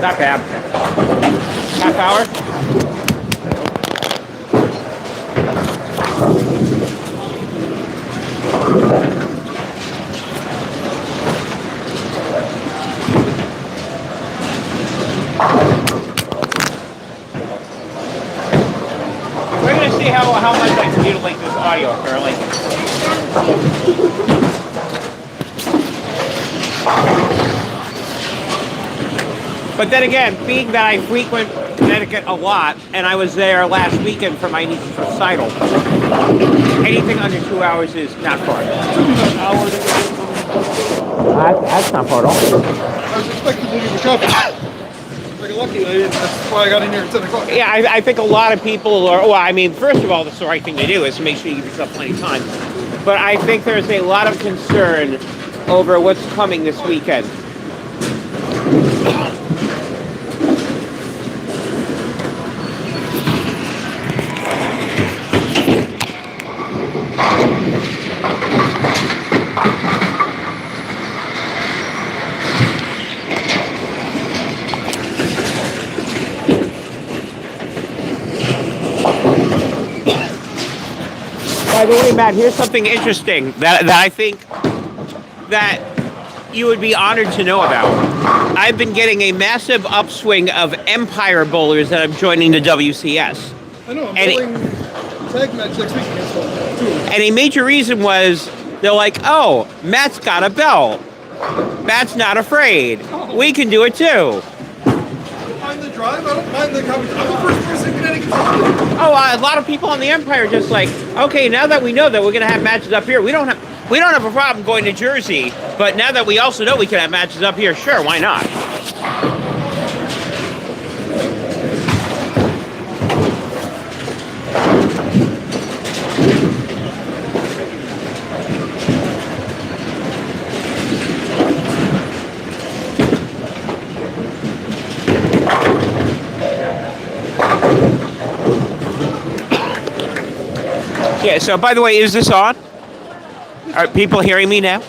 Not bad. Half hour? We're going to see how much I can mutilate this audio, Curly. But then again, being that I frequent Connecticut a lot, and I was there last weekend for my niece's recital, anything under 2 hours is not far. That's not far at all. I was expecting to leave the coffee. Very lucky, that's why I got in here at 10 o'clock. Yeah, I think a lot of people are, well, I mean, first of all, that's the right thing to do is to make sure you give yourself plenty of time. But I think there's a lot of concern over what's coming this weekend. By the way, Matt, here's something interesting that I think that you would be honored to know about. I've been getting a massive upswing of Empire bowlers that I'm joining the WCS. I know, I'm bowling tag match next week against them. And a major reason was they're like, oh, Matt's got a belt. Matt's not afraid. We can do it too. I don't mind the drive, I don't mind the coverage. I'm the first person in Connecticut to do it. Oh, a lot of people on the Empire are just like, okay, now that we know that we're going to have matches up here, we don't have a problem going to Jersey, but now that we also know we can have matches up here, sure, why not? Yeah, so by the way, is this on? Are people hearing me now?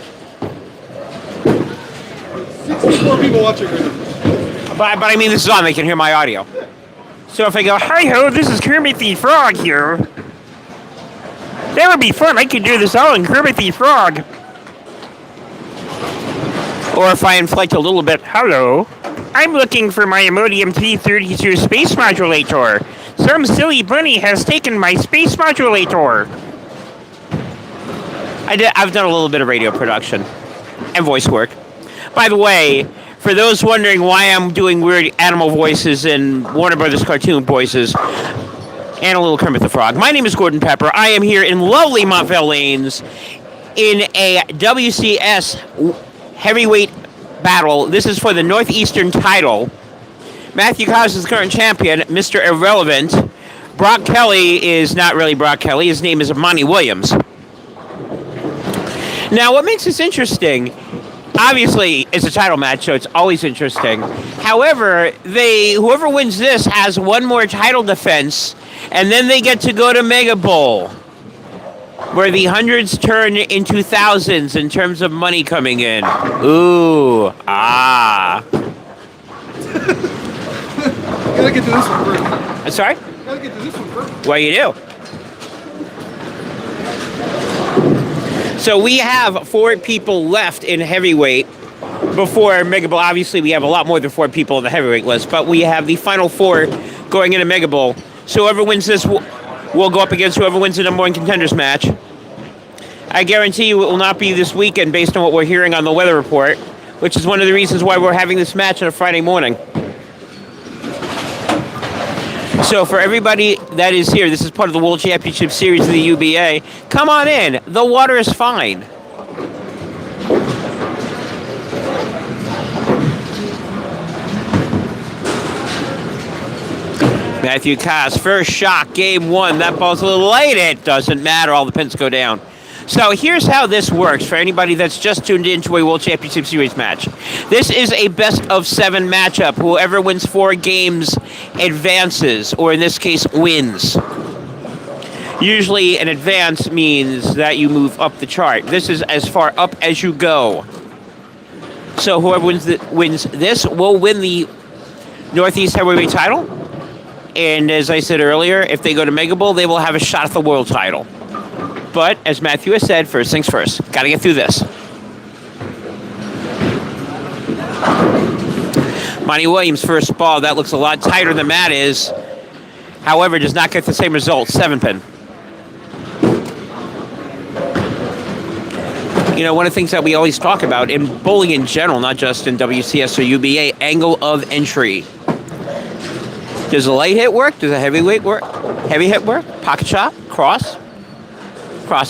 64 people watching right now. But I mean, this is on. They can hear my audio. So if I go, hi-ho, this is Kermit the Frog here. That would be fun. I could do this all in Kermit the Frog. Or if I inflect a little bit, hello. I'm looking for my Imodium 332 space modulator. Some silly bunny has taken my space modulator. I've done a little bit of radio production and voice work. By the way, for those wondering why I'm doing weird animal voices and Warner Brothers cartoon voices, and a little Kermit the Frog, my name is Gordon Pepper. I am here in lovely Montvale Lanes in a WCS heavyweight battle. This is for the Northeastern title. Matthew Cobbs is the current champion, Mr. Irrelevant. Brock Kelly is not really Brock Kelly. His name is Monte Williams. Now, what makes this interesting, obviously, it's a title match, so it's always interesting. However, whoever wins this has one more title defense, and then they get to go to Mega Bowl, where the hundreds turn into thousands in terms of money coming in. Ooh, ah. Gotta get to this one first. Sorry? Gotta get to this one first. What do you do? So we have 4 people left in heavyweight before Mega Bowl. Obviously, we have a lot more than 4 people on the heavyweight list, but we have the final 4 going into Mega Bowl. So whoever wins this will go up against whoever wins the number 1 contenders match. I guarantee you it will not be this weekend based on what we're hearing on the weather report, which is one of the reasons why we're having this match on a Friday morning. So for everybody that is here, this is part of the World Championship Series of the UBA. Come on in. The water is fine. Matthew Koss, first shot, game one. That ball's a little late. It doesn't matter. All the pins go down. So here's how this works for anybody that's just tuned into a World Championship Series match. This is a best-of-7 matchup. Whoever wins 4 games advances, or in this case, wins. Usually an advance means that you move up the chart. This is as far up as you go. So whoever wins this will win the Northeast Heavyweight title. And as I said earlier, if they go to Mega Bowl, they will have a shot at the world title. But, as Matthew has said, first things first. Got to get through this. Monte Williams, first ball. That looks a lot tighter than Matt is. However, does not get the same result. 7-pin. You know, one of the things that we always talk about in bowling in general, not just in WCS or UBA, angle of entry. Does a light hit work? Does a heavyweight work? Heavy hit work? Pocket shot? Cross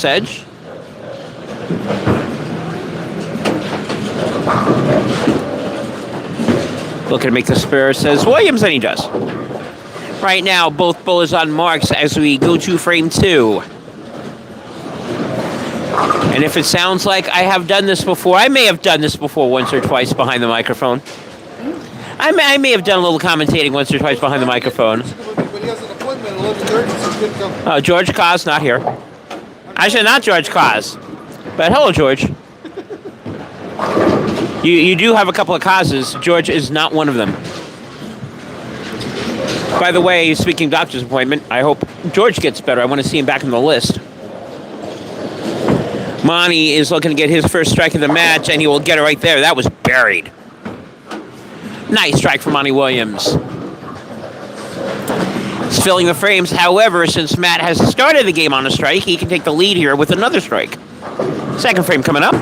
edge. Looking to make the spur, says Williams, and he does. Right now, both bowlers on marks as we go to frame 2. And if it sounds like I have done this before, I may have done this before once or twice behind the microphone. I may have done a little commentating once or twice behind the microphone. But he has an appointment at 11:30, so he couldn't come. Oh, George Koss, not here. Actually, not George Koss. But hello, George. You do have a couple of causes. George is not one of them. By the way, speaking of doctor's appointment, I hope George gets better. I want to see him back on the list. Monte is looking to get his first strike of the match, and he will get it right there. That was buried. Nice strike from Monte Williams. He's filling the frames. However, since Matt has started the game on a strike, he can take the lead here with another strike. Second frame coming up.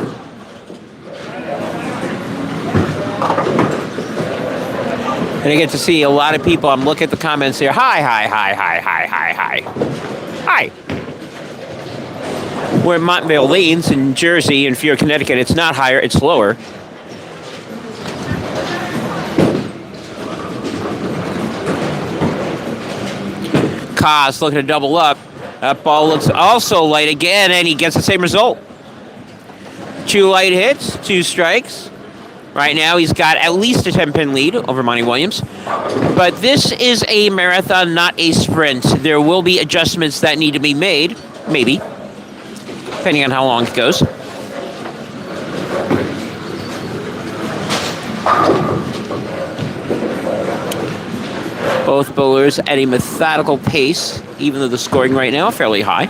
And I get to see a lot of people. I'm looking at the comments here. Hi. We're in Montvale Lanes in Jersey. In Fiore, Connecticut, it's not higher, it's lower. Koss looking to double up. That ball looks also light again, and he gets the same result. 2 light hits, 2 strikes. Right now, he's got at least a 10-pin lead over Monte Williams. But this is a marathon, not a sprint. There will be adjustments that need to be made, maybe, depending on how long it goes. Both bowlers at a methodical pace, even though the scoring right now is fairly high.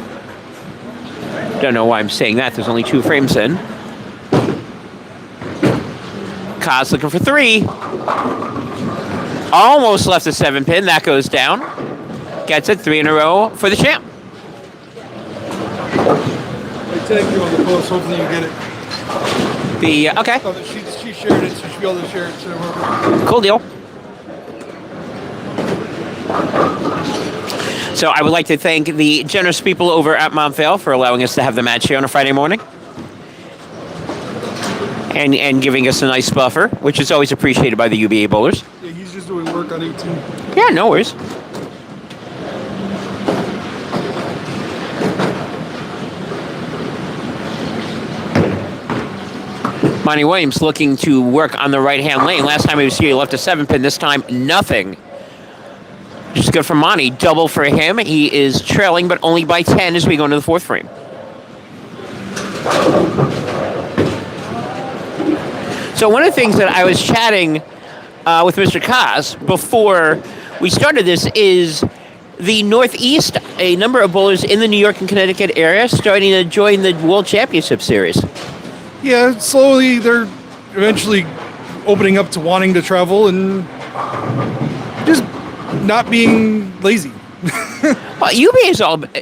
Don't know why I'm saying that. There's only 2 frames in. Koss looking for 3. Almost left a 7-pin. That goes down. Gets it 3 in a row for the champ. I tagged you on the post. Hopefully you get it. Okay. Oh, she shared it, so she should be able to share it. So Cool deal. So I would like to thank the generous people over at Montvale for allowing us to have the match here on a Friday morning. And giving us a nice buffer, which is always appreciated by the UBA bowlers. Yeah, he's just doing work on 18. Yeah, no worries. Monte Williams looking to work on the right-hand lane. Last time he was here, he left a 7-pin. This time, nothing. Just good for Monte. Double for him. He is trailing, but only by 10 as we go into the 4th frame. So one of the things that I was chatting with Mr. Koss before we started this is the Northeast, a number of bowlers in the New York and Connecticut area starting to join the World Championship Series. Yeah, slowly they're eventually opening up to wanting to travel and just not being lazy. Well, UBA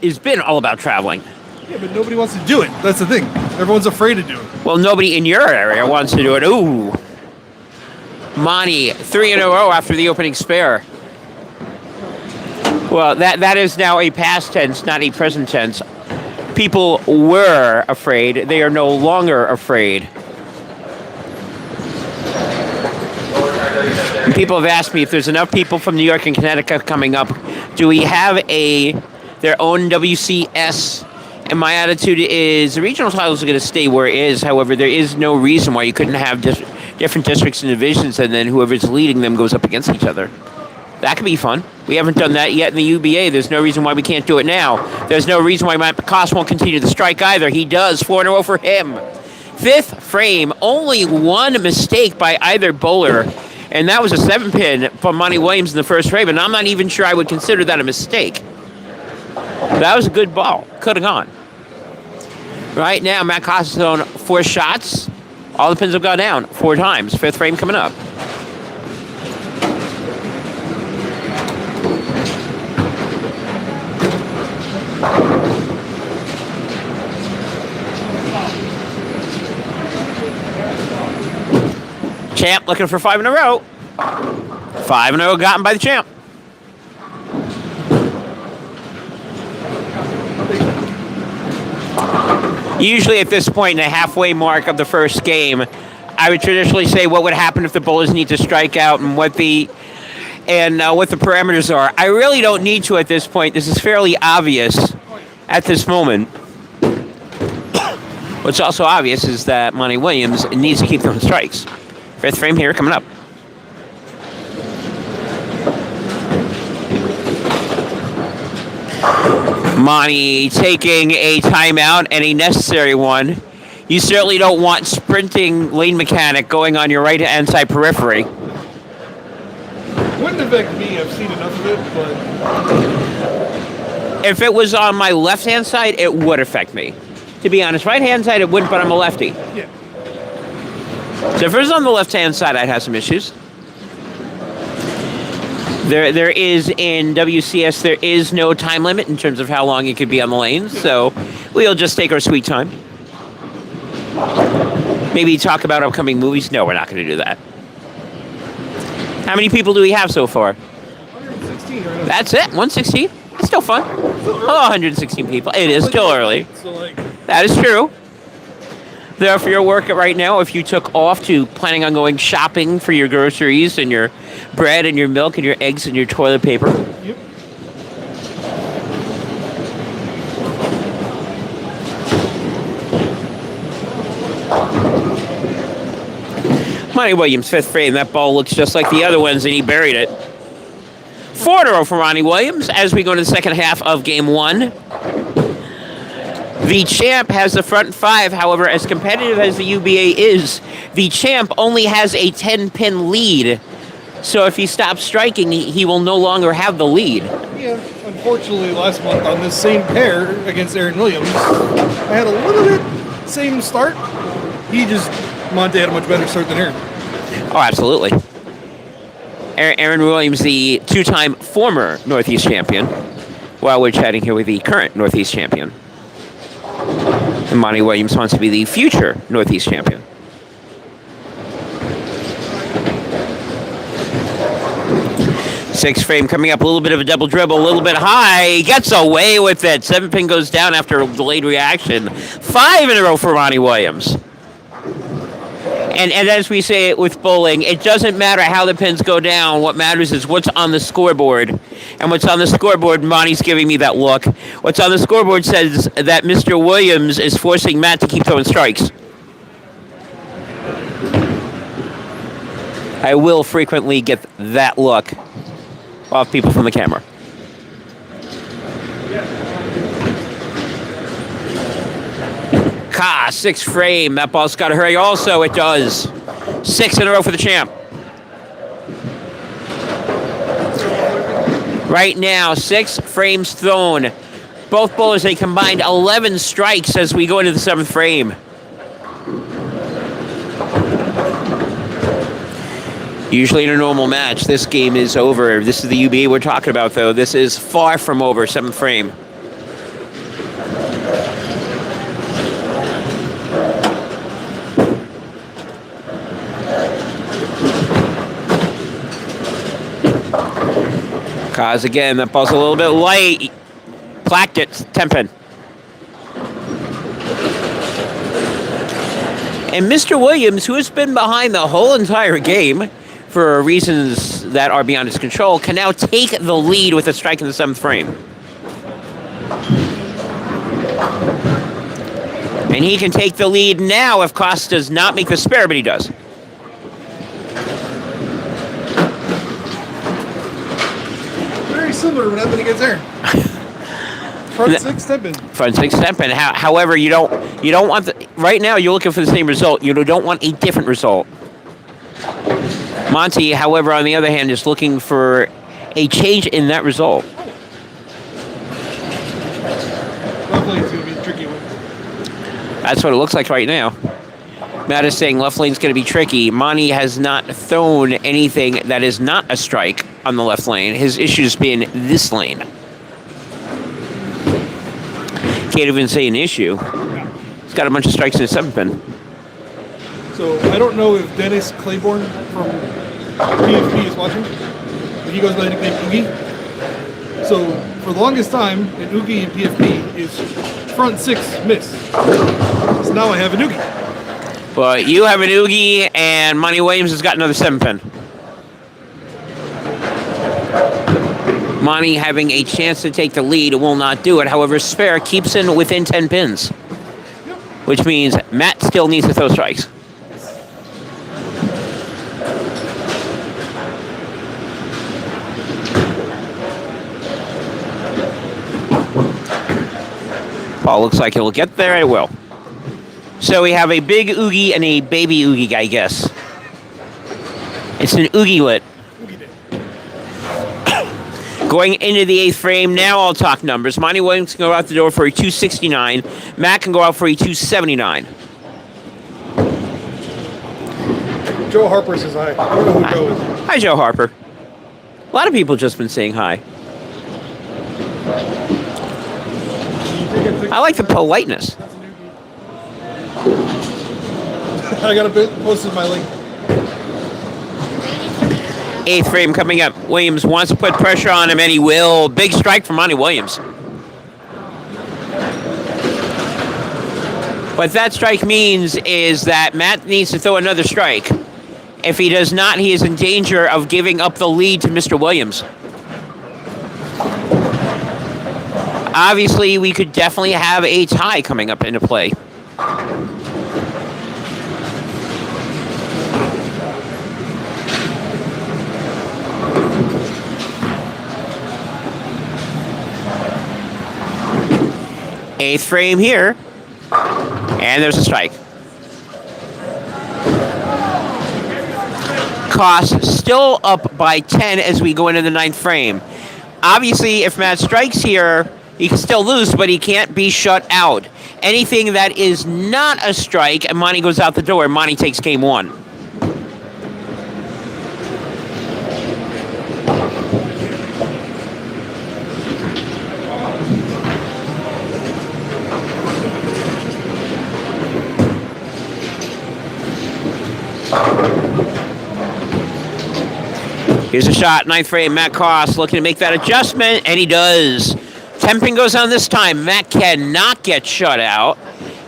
has been all about traveling. Yeah, but nobody wants to do it. That's the thing. Everyone's afraid to do it. Well, nobody in your area wants to do it. Ooh. Monte, 3 in a row after the opening spare. Well, that is now a past tense, not a present tense. People were afraid. They are no longer afraid. And people have asked me if there's enough people from New York and Connecticut coming up, do we have their own WCS? And my attitude is the regional titles are going to stay where it is. However, there is no reason why you couldn't have different districts and divisions, and then whoever's leading them goes up against each other. That could be fun. We haven't done that yet in the UBA. There's no reason why we can't do it now. There's no reason why Matt Picasso won't continue to strike either. He does. 4 in a row for him. Fifth frame, only one mistake by either bowler, and that was a 7-pin from Monte Williams in the first frame, and I'm not even sure I would consider that a mistake. That was a good ball. Could have gone. Right now, Matt Costas thrown 4 shots. All the pins have gone down 4 times. Fifth frame coming up. Champ looking for 5 in a row. 5 in a row gotten by the champ. Usually at this point in the halfway mark of the first game, I would traditionally say what would happen if the bowlers need to strike out and what the parameters are. I really don't need to at this point. This is fairly obvious at this moment. What's also obvious is that Monte Williams needs to keep throwing strikes. Fifth frame here coming up. Monte taking a timeout, and a necessary one. You certainly don't want sprinting lane mechanic going on your right-hand side periphery. Wouldn't affect me. I've seen enough of it, but If it was on my left-hand side, it would affect me. To be honest, right-hand side it wouldn't, but I'm a lefty. yeah. So if it was on the left-hand side, I'd have some issues. There is in WCS, there is no time limit in terms of how long you could be on the lanes, so we'll just take our sweet time. Maybe talk about upcoming movies. No, we're not going to do that. How many people do we have so far? 116 right now. That's it, 116? It's still fun. Oh, 116 people. It is still early. So That is true. There for your work right now, if you took off to planning on going shopping for your groceries and your bread and your milk and your eggs and your toilet paper. Yep. Monte Williams, fifth frame. That ball looks just like the other ones, and he buried it. 4 in a row for Monte Williams as we go into the second half of game 1. The champ has the front 5. However, as competitive as the UBA is, the champ only has a 10-pin lead. So if he stops striking, he will no longer have the lead. Yeah, unfortunately, last month on this same pair against Aaron Williams, I had a little bit same start. Monte had a much better start than Aaron. Oh, absolutely. Aaron Williams, the 2-time former Northeast champion, while we're chatting here with the current Northeast champion. And Monte Williams wants to be the future Northeast champion. Sixth frame coming up, a little bit of a double dribble, a little bit high. He gets away with it. 7-pin goes down after a delayed reaction. 5 in a row for Monte Williams. And as we say it with bowling, it doesn't matter how the pins go down. What matters is what's on the scoreboard. And what's on the scoreboard, Monte's giving me that look. What's on the scoreboard says that Mr. Williams is forcing Matt to keep throwing strikes. I will frequently get that look off people from the camera. Sixth frame. That ball's got to hurry also. It does. 6 in a row for the champ. Right now, 6 frames thrown. Both bowlers, they combined 11 strikes as we go into the 7th frame. Usually in a normal match, this game is over. This is the UBA we're talking about, though. This is far from over, 7th frame. Cause again, that ball's a little bit light. Placked it, 10 pin. And Mr. Williams, who has been behind the whole entire game for reasons that are beyond his control, can now take the lead with a strike in the 7th frame. And he can take the lead now if Cost does not make the spare, but he does. Very similar to what happened against Aaron. Front 6 10 pin. Front 6 10 pin. However, you don't want right now. You're looking for the same result. You don't want a different result. Monte, however, on the other hand, is looking for a change in that result. Left lane's going to be a tricky one. That's what it looks like right now. Matt is saying left lane's going to be tricky. Monte has not thrown anything that is not a strike on the left lane. His issue's been this lane. Can't even say an issue. He's got a bunch of strikes in his 7 pin. So I don't know if Dennis Claiborne from PFP is watching, but he goes by the nickname Oogie. So for the longest time, an Oogie in PFP is front 6 miss. So now I have an Oogie. Well, you have an Oogie, and Monte Williams has got another 7 pin. Monte having a chance to take the lead will not do it. However, spare keeps him within 10 pins, which means Matt still needs to throw strikes. Paul looks like he'll get there. It will. So we have a big Oogie and a baby Oogie, I guess. It's an Oogie-lit. Going into the 8th frame, now I'll talk numbers. Monte Williams can go out the door for a 269. Matt can go out for a 279. Joe Harper says hi. I don't know who Joe is. Hi, Joe Harper. A lot of people just been saying hi. I like the politeness. I got a bit posted my link. 8th frame coming up. Williams wants to put pressure on him, and he will. Big strike from Monte Williams. What that strike means is that Matt needs to throw another strike. If he does not, he is in danger of giving up the lead to Mr. Williams. Obviously, we could definitely have a tie coming up into play. Eighth frame here, and there's a strike. Cost still up by 10 as we go into the 9th frame. Obviously, if Matt strikes here, he can still lose, but he can't be shut out. Anything that is not a strike, and Monte goes out the door, Monte takes game 1. Here's a shot, 9th frame, Matt Cost looking to make that adjustment, and he does. 10 pin goes on this time. Matt cannot get shut out.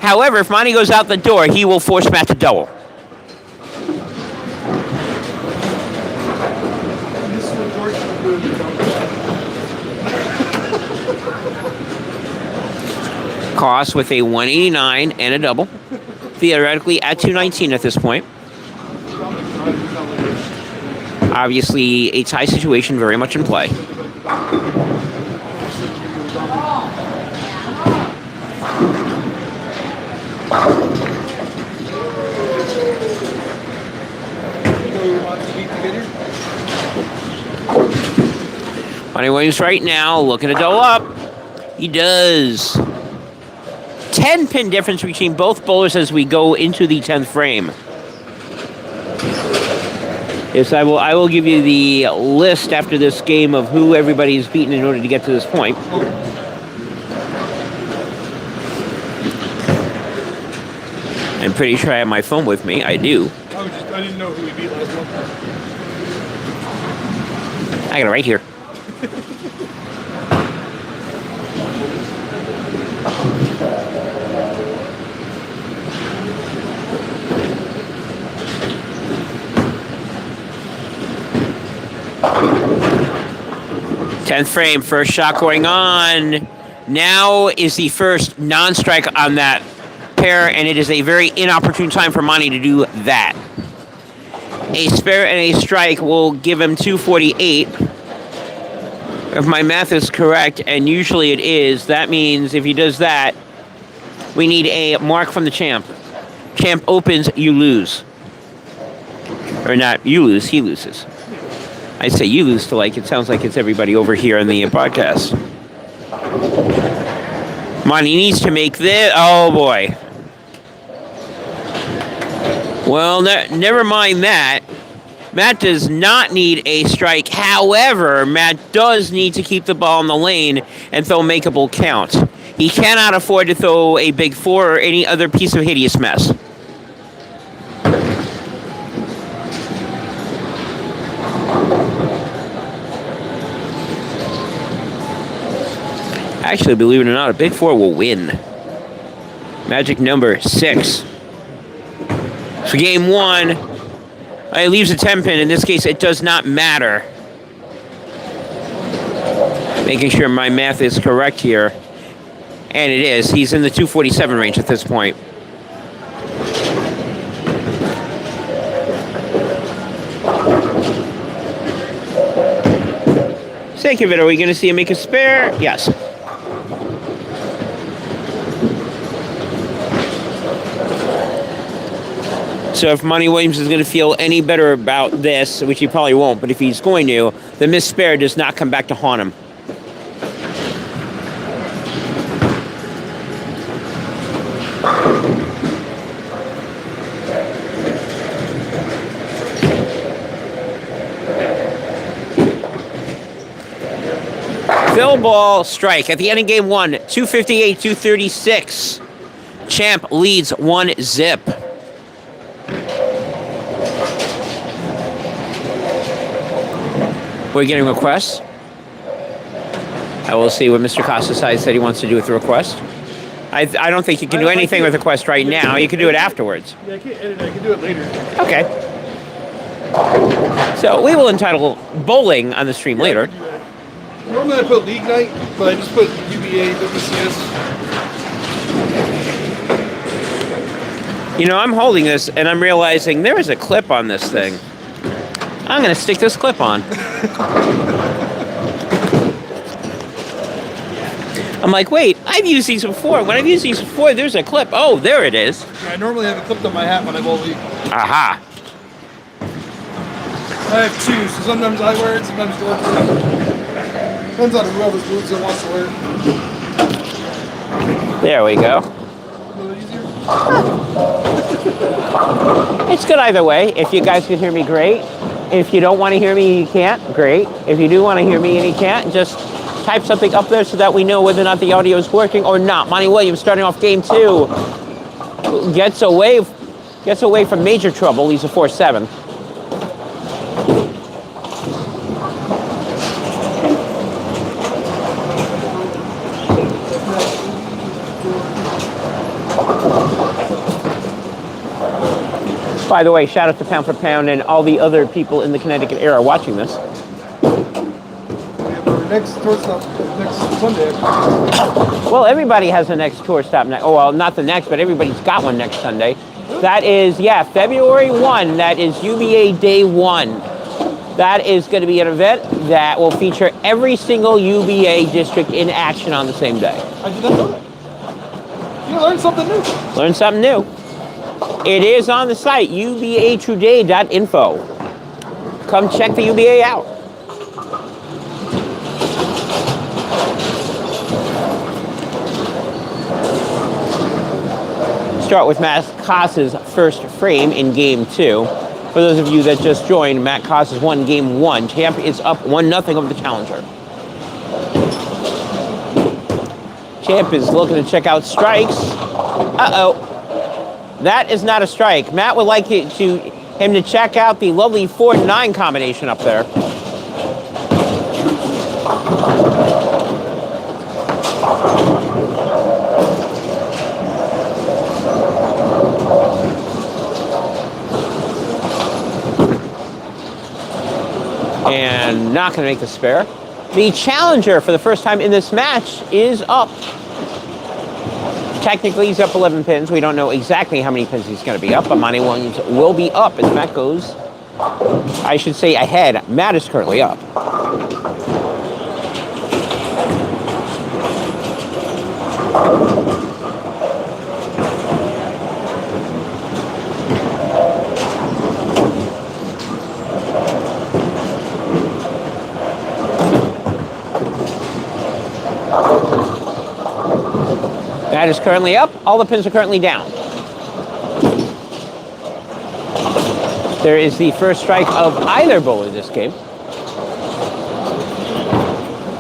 However, if Monte goes out the door, he will force Matt to double. Cost with a 189 and a double. Theoretically at 219 at this point. Obviously, a tie situation very much in play. Monte Williams right now looking to double up. He does. 10 pin difference between both bowlers as we go into the 10th frame. Yes, I will give you the list after this game of who everybody's beaten in order to get to this point. I'm pretty sure I have my phone with me. I do. I didn't know who we beat last month. I got it right here. Tenth frame, first shot going on. Now is the first non-strike on that pair, and it is a very inopportune time for Monte to do that. A spare and a strike will give him 248. If my math is correct, and usually it is, that means if he does that, we need a mark from the champ. Champ opens, you lose. Or not, you lose, he loses. I say you lose to it sounds like it's everybody over here in the podcast. Monte needs to make this. Oh, boy. Well, never mind that. Matt does not need a strike. However, Matt does need to keep the ball in the lane and throw makeable counts. He cannot afford to throw a big four or any other piece of hideous mess. Actually, believe it or not, a big four will win. Magic number 6. So game 1, it leaves a 10 pin. In this case, it does not matter. Making sure my math is correct here. And it is. He's in the 247 range at this point. Sake of it, are we going to see him make a spare? Yes. So if Monte Williams is going to feel any better about this, which he probably won't, but if he's going to, the missed spare does not come back to haunt him. Fill ball strike at the end of game 1, 258-236. Champ leads 1-zip. We're getting requests. I will see what Mr. Costaside said he wants to do with the request. I don't think you can do anything with the request right now. You can do it afterwards. Yeah, I can't edit it. I can do it later. Okay. So we will entitle bowling on the stream later. Normally I put league night, but I just put UBA WCS. You know, I'm holding this and I'm realizing there is a clip on this thing. I'm going to stick this clip on. I'm like, wait, I've used these before. When I've used these before, there's a clip. Oh, there it is. I normally have it clipped on my hat when I bowl league. Aha. I have 2, so sometimes I wear it, sometimes George wears it. Depends on whoever's boots that wants to wear it. There we go. A little easier. It's good either way. If you guys can hear me, great. If you don't want to hear me, you can't, great. If you do want to hear me and you can't, just type something up there so that we know whether or not the audio is working or not. Monte Williams starting off game 2 gets away from major trouble. He's a 4-7. By the way, shout out to Pound for Pound and all the other people in the Connecticut area watching this. Next tour stop next Sunday. Well, everybody has a next tour stop next. Oh, well, not the next, but everybody's got one next Sunday. That is, February 1. That is UBA Day 1. That is going to be an event that will feature every single UBA district in action on the same day. I did not know that. You learned something new. Learn something new. It is on the site, ubatruday.info. Come check the UBA out. Start with Matt Koss's first frame in game 2. For those of you that just joined, Matt Koss has won game 1. Champ is up 1-0 over the challenger. Champ is looking to check out strikes. Uh-oh. That is not a strike. Matt would like him to check out the lovely 4-9 combination up there. And not going to make the spare. The challenger for the first time in this match is up. Technically, he's up 11 pins. We don't know exactly how many pins he's going to be up, but Monte Williams will be up as Matt goes. I should say ahead. Matt is currently up. Matt is currently up. All the pins are currently down. There is the first strike of either bowler this game.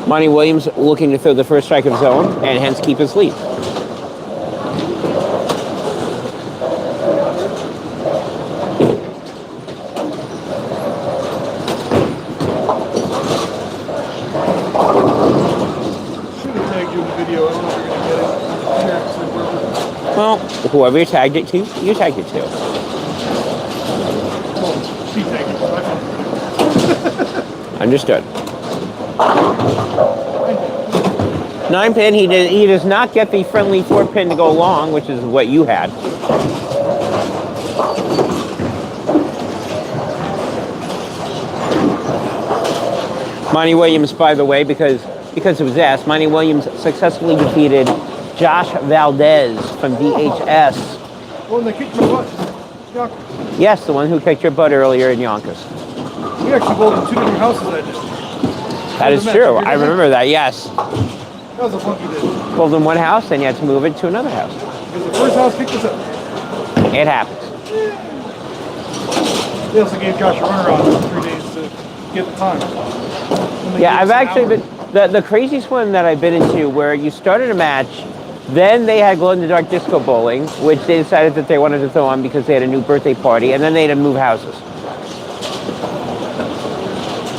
Monte Williams looking to throw the first strike of his own and hence keep his lead. Well, whoever you tagged it to, you tagged it to. She tagged it. Understood. 9 pin, he does not get the friendly 4 pin to go long, which is what you had. Monte Williams, by the way, because it was asked, Monte Williams successfully defeated Josh Valdez from DHS. Oh, they kicked my butt. Yonkers. Yes, the one who kicked your butt earlier in Yonkers. We actually bowled in 2 different houses that day. That is true. I remember that, yes. That was a funky day. Bowled in one house, and you had to move it to another house. Because the first house kicked us out. It happens. They also gave Josh a runaround for 3 days to get the time. Yeah, I've actually been... The craziest one that I've been into where you started a match, then they had glow-in-the-dark disco bowling, which they decided that they wanted to throw on because they had a new birthday party, and then they had to move houses.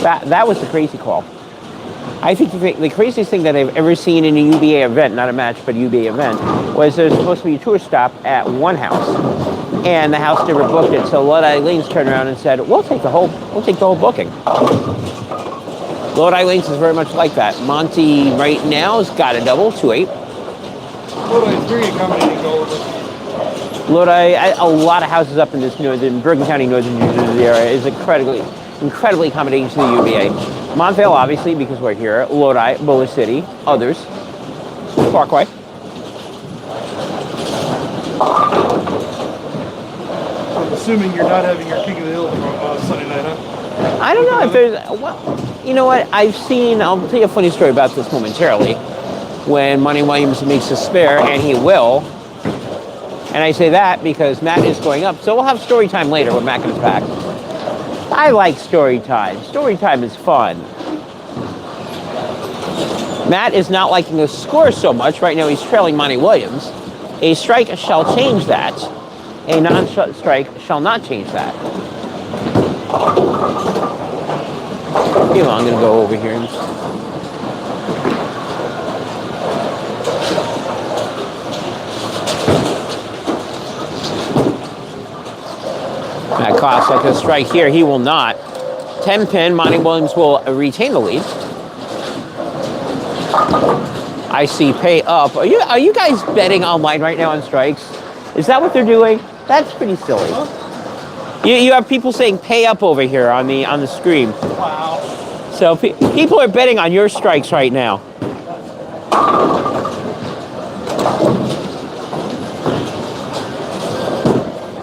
That was the crazy call. I think the craziest thing that I've ever seen in a UBA event, not a match, but a UBA event, was there's supposed to be a tour stop at one house, and the house never booked it. So Lodi Lanes turned around and said, "We'll take the whole booking." Lodi Lanes is very much like that. Monte right now has got a double, 2-8. Lodi is very accommodating to all of us. Lodi, a lot of houses up in this Bergen County, northern New Jersey area is incredibly accommodating to the UBA. Montvale, obviously, because we're here. Lodi, Boulder City, others. Parkway. I'm assuming you're not having your King of the Hill Sunday night, huh? I don't know if there's... Well, you know what? I'll tell you a funny story about this momentarily. When Monte Williams makes a spare, and he will. And I say that because Matt is going up. So we'll have story time later when Matt comes back. I like story time. Story time is fun. Matt is not liking the score so much. Right now he's trailing Monte Williams. A strike shall change that. A non-strike shall not change that. You know, I'm going to go over here and... That costs like a strike here. He will not. 10 pin. Monte Williams will retain the lead. I see pay up. Are you guys betting online right now on strikes? Is that what they're doing? That's pretty silly. You have people saying pay up over here on the screen. Wow. So people are betting on your strikes right now.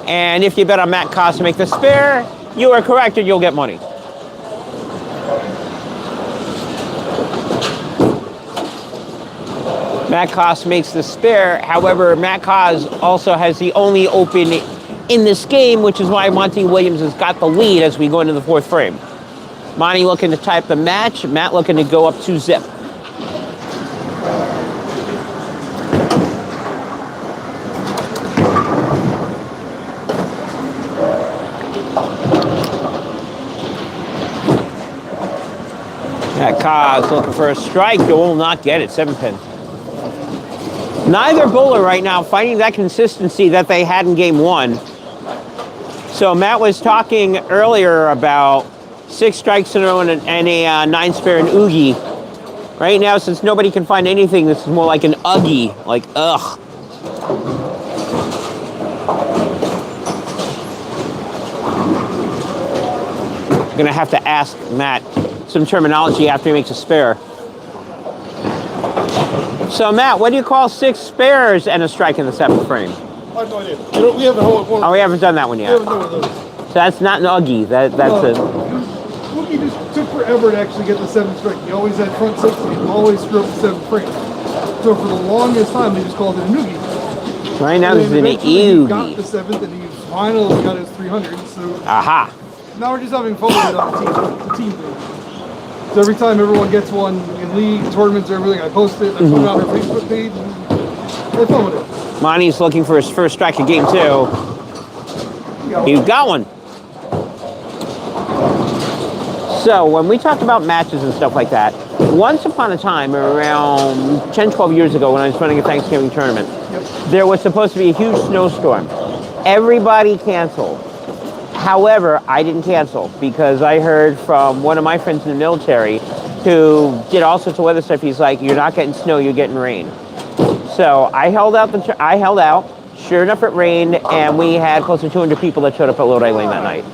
And if you bet on Matt Koss to make the spare, you are correct and you'll get money. Matt Koss makes the spare. However, Matt Koss also has the only open in this game, which is why Monte Williams has got the lead as we go into the 4th frame. Monte looking to tie up the match. Matt looking to go up 2-zip. Matt Koss looking for a strike. You will not get it. 7 pin. Neither bowler right now finding that consistency that they had in game 1. So Matt was talking earlier about 6 strikes in a row and a 9 spare and oogie. Right now, since nobody can find anything, this is more like an uggy. Like, ugh. I'm going to have to ask Matt some terminology after he makes a spare. So, Matt, what do you call 6 spares and a strike in the 7th frame? I have no idea. We haven't one. Oh, we haven't done that one yet. We haven't done one of those. So that's not an uggy. That's He just took forever to actually get the 7th strike. He always had front 6, and he always screwed up the 7th frame. So for the longest time, they just called it a noogie. Right now, this is an oogie. He got the 7th, and he finally got his 300. So aha. Now we're just having fun with it on the team thing. So every time everyone gets one in league, tournaments, or everything, I post it, I put it on our Facebook page, and have fun with it. Monte's looking for his first strike of game 2. He got one. So when we talked about matches and stuff like that, once upon a time, around 10, 12 years ago when I was running a Thanksgiving tournament, there was supposed to be a huge snowstorm. Everybody canceled. However, I didn't cancel because I heard from one of my friends in the military who did all sorts of weather stuff. He's like, "You're not getting snow, you're getting rain." So I held out. Sure enough, it rained, and we had close to 200 people that showed up at Lodi Lane that night.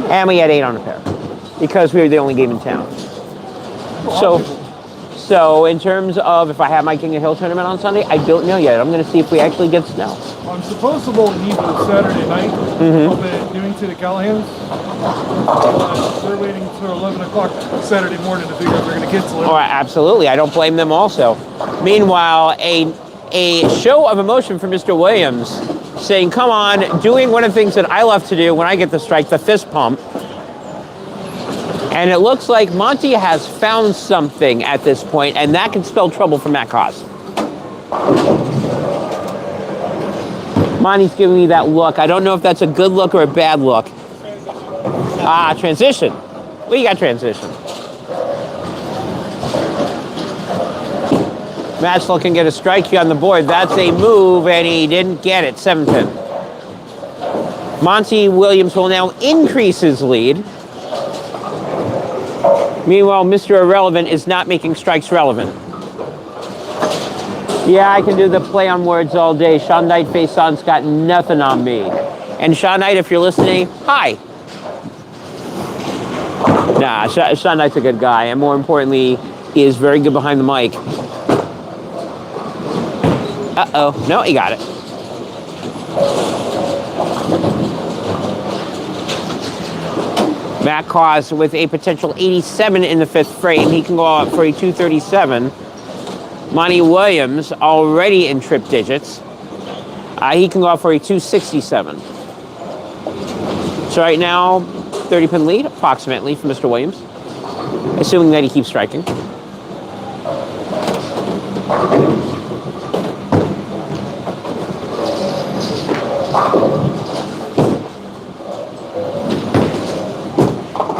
And we had 8 on a pair because we were the only game in town. So in terms of if I have my King of Hill tournament on Sunday, I don't know yet. I'm going to see if we actually get snow. I'm supposed to bowl Nebo Saturday night up at Newington at Callahan's. They're waiting until 11 o'clock Saturday morning to figure out if they're going to cancel it. Oh, absolutely. I don't blame them also. Meanwhile, a show of emotion from Mr. Williams saying, come on, doing one of the things that I love to do when I get the strike, the fist pump. And it looks like Monte has found something at this point, and that can spell trouble for Matt Cos. Monte's giving me that look. I don't know if that's a good look or a bad look. Ah, transition. We got transition. Matt's looking to get a strike here on the board. That's a move, and he didn't get it. 7-pin. Monte Williams will now increase his lead. Meanwhile, Mr. Irrelevant is not making strikes relevant. Yeah, I can do the play on words all day. Sean Knight face on's got nothing on me. And Sean Knight, if you're listening, hi. Nah, Sean Knight's a good guy. And more importantly, he is very good behind the mic. Uh-oh. No, he got it. Matt Cos with a potential 87 in the 5th frame. He can go out for a 237. Monte Williams already in trip digits. He can go out for a 267. So right now, 30-pin lead, approximately, for Mr. Williams, assuming that he keeps striking.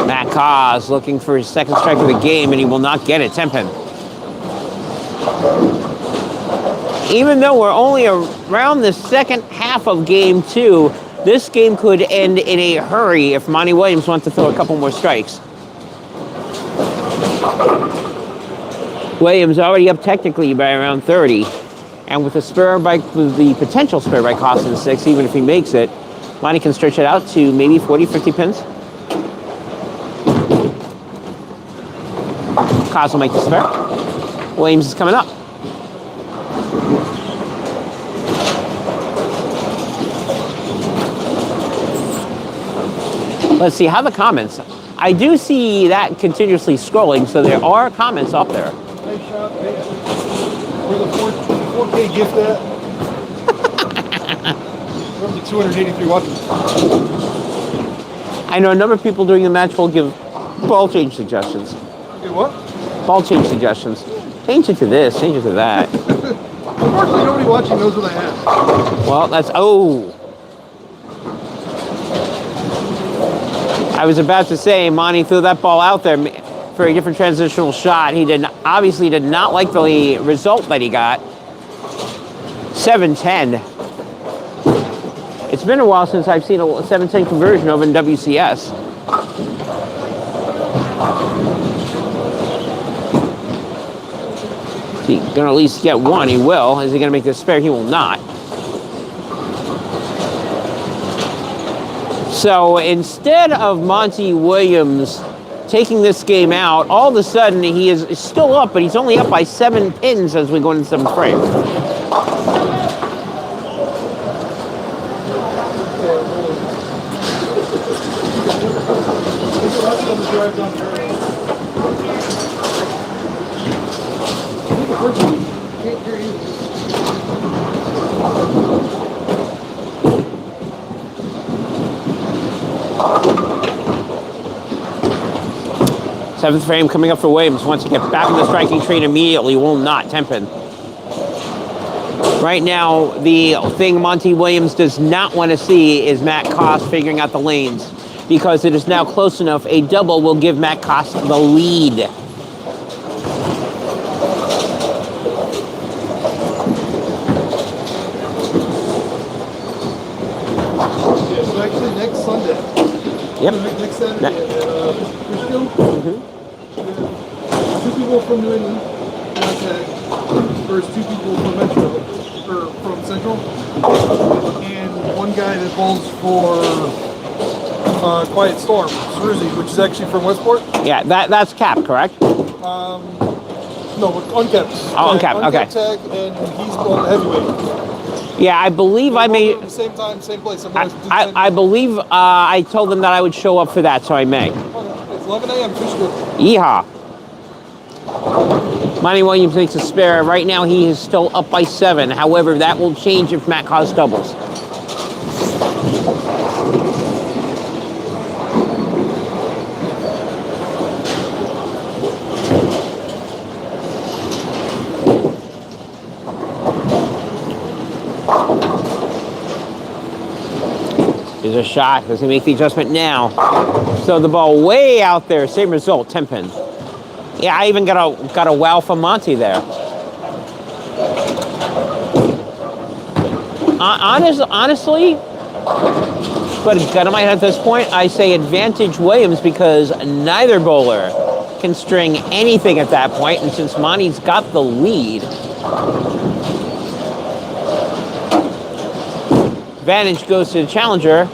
Matt Cos looking for his 2nd strike of the game, and he will not get it. 10-pin. Even though we're only around the second half of game 2, this game could end in a hurry if Monte Williams wants to throw a couple more strikes. Williams already up technically by around 30, and with the potential spare by Cos in 6, even if he makes it, Monte can stretch it out to maybe 40, 50 pins. Cos will make the spare. Williams is coming up. Let's see, how the comments. I do see that continuously scrolling, so there are comments up there. Nice shot, man. Where the 4K gift at? From the 283 watches. I know a number of people during the match will give ball change suggestions. Do what? Ball change suggestions. Change it to this, change it to that. Unfortunately, nobody watching knows what I have. Well, that's, oh. I was about to say, Monte threw that ball out there for a different transitional shot. He obviously did not like the result that he got. 7-10. It's been a while since I've seen a 7-10 conversion over in WCS. He's going to at least get one. He will. Is he going to make the spare? He will not. So instead of Monte Williams taking this game out, all of a sudden he is still up, but he's only up by 7 pins as we go into the 7th frame. Seventh frame coming up for Williams. Wants to get back in the striking train immediately. Will not. 10 pin. Right now, the thing Monte Williams does not want to see is Matt Koss figuring out the lanes, because it is now close enough. A double will give Matt Koss the lead. Yeah, so actually next Sunday. Yep. Next Saturday at Fishkill. Two people from New England versus 2 people from Metro, or from Central, and one guy that bowls for Quiet Storm, Jersey, which is actually from Westport. Yeah, that's Cap, correct? No, uncapped. Oh, uncapped, okay. Tag, and he's going heavyweight. Yeah, I believe I may. At the same time, same place. I believe I told them that I would show up for that, so I may. It's 11 a.m. Fishkill. Yeehaw. Monte Williams makes a spare. Right now, he is still up by 7. However, that will change if Matt Koss doubles. Here's a shot. Does he make the adjustment now? So the ball way out there. Same result. 10 pin. Yeah, I even got a wow from Monte there. Honestly, but gun on my head at this point, I say advantage Williams, because neither bowler can string anything at that point, and since Monte's got the lead, advantage goes to the challenger.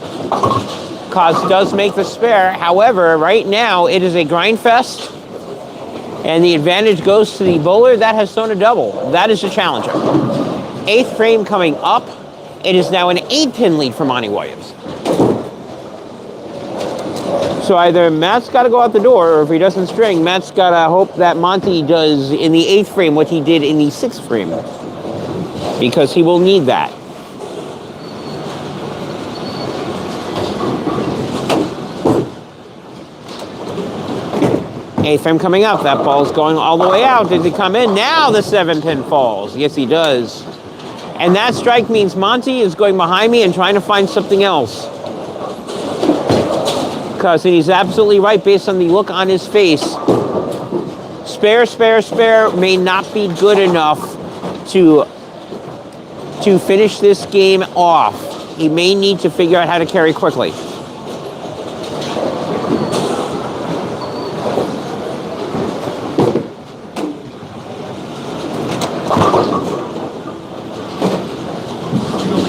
Koss does make the spare. However, right now it is a grind fest, and the advantage goes to the bowler that has thrown a double. That is the challenger. 8th frame coming up. It is now an 8-pin lead for Monte Williams. So either Matt's got to go out the door, or if he doesn't string, Matt's got to hope that Monte does in the 8th frame what he did in the 6th frame, because he will need that. Eighth frame coming up. That ball's going all the way out. Does he come in? Now the 7-pin falls. Yes, he does. And that strike means Monte is going behind me and trying to find something else. Because he's absolutely right based on the look on his face. Spare may not be good enough to finish this game off. He may need to figure out how to carry quickly.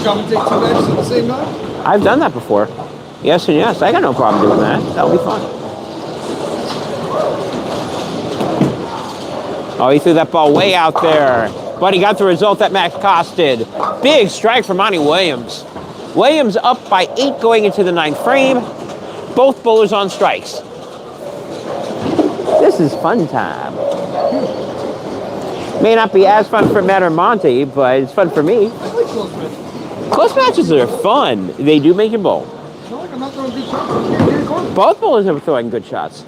Commentate 2 matches at the same time? I've done that before. Yes and yes. I got no problem doing that. That'll be fun. Oh, he threw that ball way out there. But he got the result that Matt Koss did. Big strike for Monte Williams. Williams up by 8 going into the 9th frame. Both bowlers on strikes. This is fun time. May not be as fun for Matt or Monte, but it's fun for me. I like close matches. Close matches are fun. They do make you bowl. It's not like I'm not throwing good shots. Both bowlers are throwing good shots.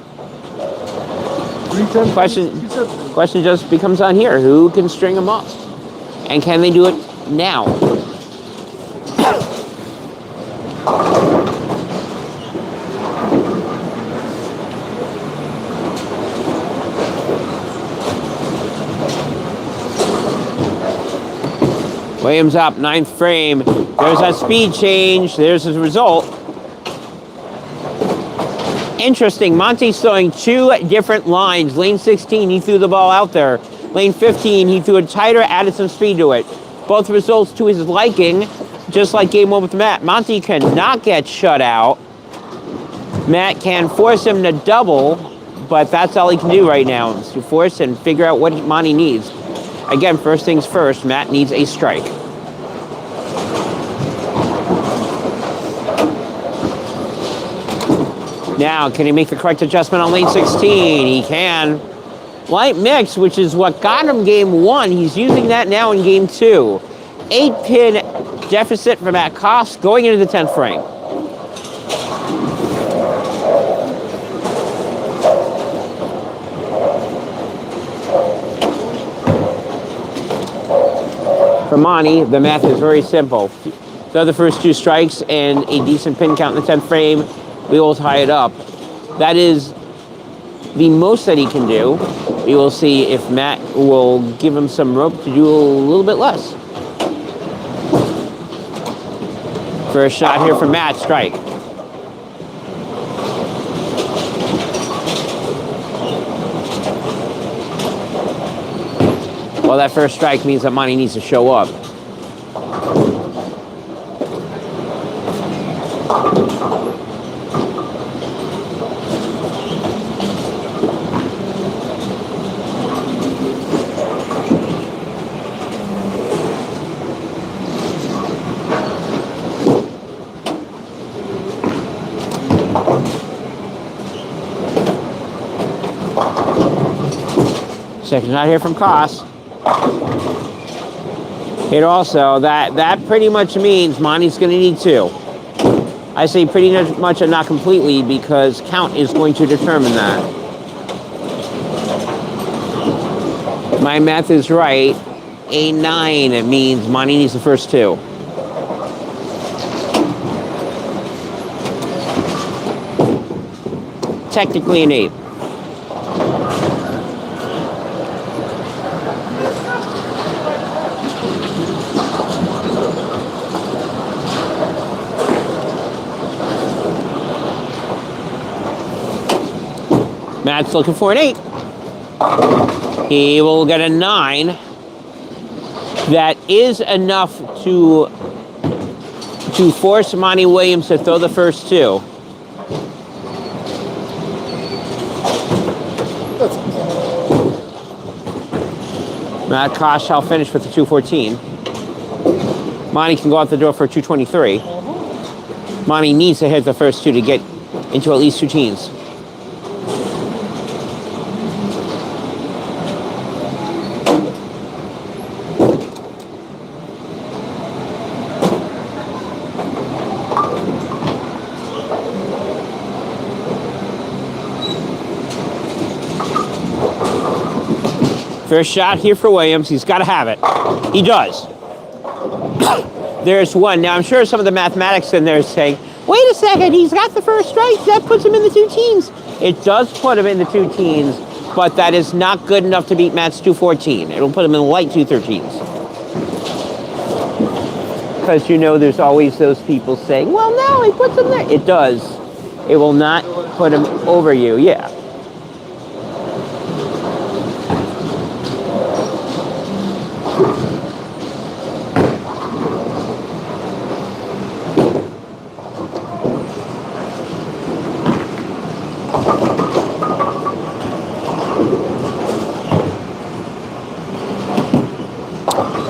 Question just becomes on here. Who can string them up? And can they do it now? Williams up, 9th frame. There's that speed change. There's his result. Interesting. Monte's throwing two different lines. Lane 16, he threw the ball out there. Lane 15, he threw it tighter, added some speed to it. Both results to his liking, just like game one with Matt. Monte cannot get shut out. Matt can force him to double, but that's all he can do right now, is to force and figure out what Monte needs. Again, first things first, Matt needs a strike. Now, can he make the correct adjustment on lane 16? He can. Light mix, which is what got him game one. He's using that now in game two. 8-pin deficit for Matt Koss going into the 10th frame. For Monte, the math is very simple. Throw the first two strikes and a decent pin count in the 10th frame. We will tie it up. That is the most that he can do. We will see if Matt will give him some rope to do a little bit less. First shot here from Matt, strike. Well, that first strike means that Monte needs to show up. Second shot here from Koss. It also, that pretty much means Monte's going to need two. I say pretty much and not completely because count is going to determine that. My math is right. A 9, it means Monte needs the first two. Technically an 8. Matt's looking for an 8. He will get a 9. That is enough to force Monte Williams to throw the first two. Matt Koss shall finish with the 214. Monte can go out the door for 223. Monte needs to hit the first two to get into at least two teens. First shot here for Williams. He's got to have it. He does. There's one. Now, I'm sure some of the mathematics in there is saying, wait a second, he's got the first strike. That puts him in the two teens. It does put him in the two teens, but that is not good enough to beat Matt's 214. It'll put him in the light 213s. Because you know there's always those people saying, well, no, he puts him there. It does. It will not put him over you. Yeah.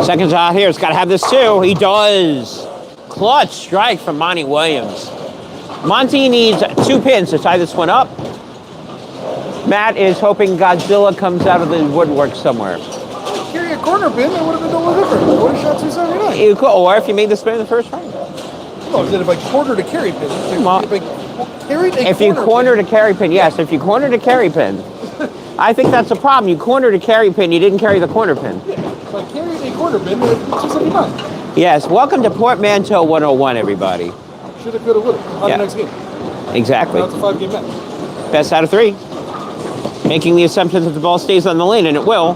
Second shot here, it's got to have this too. He does. Clutch strike from Monte Williams. Monte needs 2 pins to tie this one up. Matt is hoping Godzilla comes out of the woodwork somewhere. Carry a corner pin, that would have been a little different. What a shot 279. You could, or if you made the spin in the first round. Oh, is it if I cornered a carry pin? If you cornered a carry pin, yes. If you cornered a carry pin. I think that's a problem. You cornered a carry pin, you didn't carry the corner pin. Yeah, if I carried a corner pin, it's 279. Yes, welcome to Portmanteau 101, everybody. Shoulda, coulda, woulda. On the next game. Exactly. Now it's a 5-game match. Best out of 3. Making the assumption that the ball stays on the lane, and it will.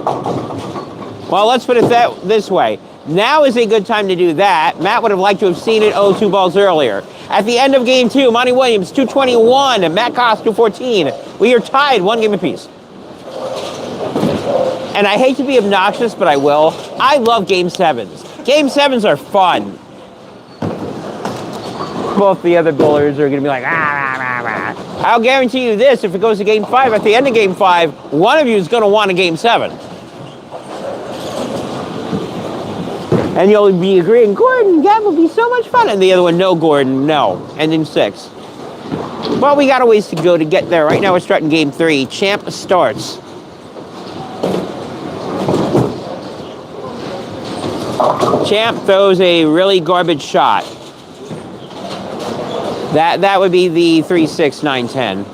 Well, let's put it this way. Now is a good time to do that. Matt would have liked to have seen it 2 balls earlier. At the end of game 2, Monte Williams 221 and Matt Koss 214. We are tied 1 game apiece. And I hate to be obnoxious, but I will. I love game 7s. Game 7s are fun. Both the other bowlers are going to be like, I'll guarantee you this, if it goes to game 5, at the end of game 5, one of you is going to want a game 7. And you'll be agreeing, Gordon, that would be so much fun. And the other one, no, Gordon, no. Ending 6. Well, we got a ways to go to get there. Right now we're starting game 3. Champ starts. Champ throws a really garbage shot. That would be the 3, 6, 9, 10.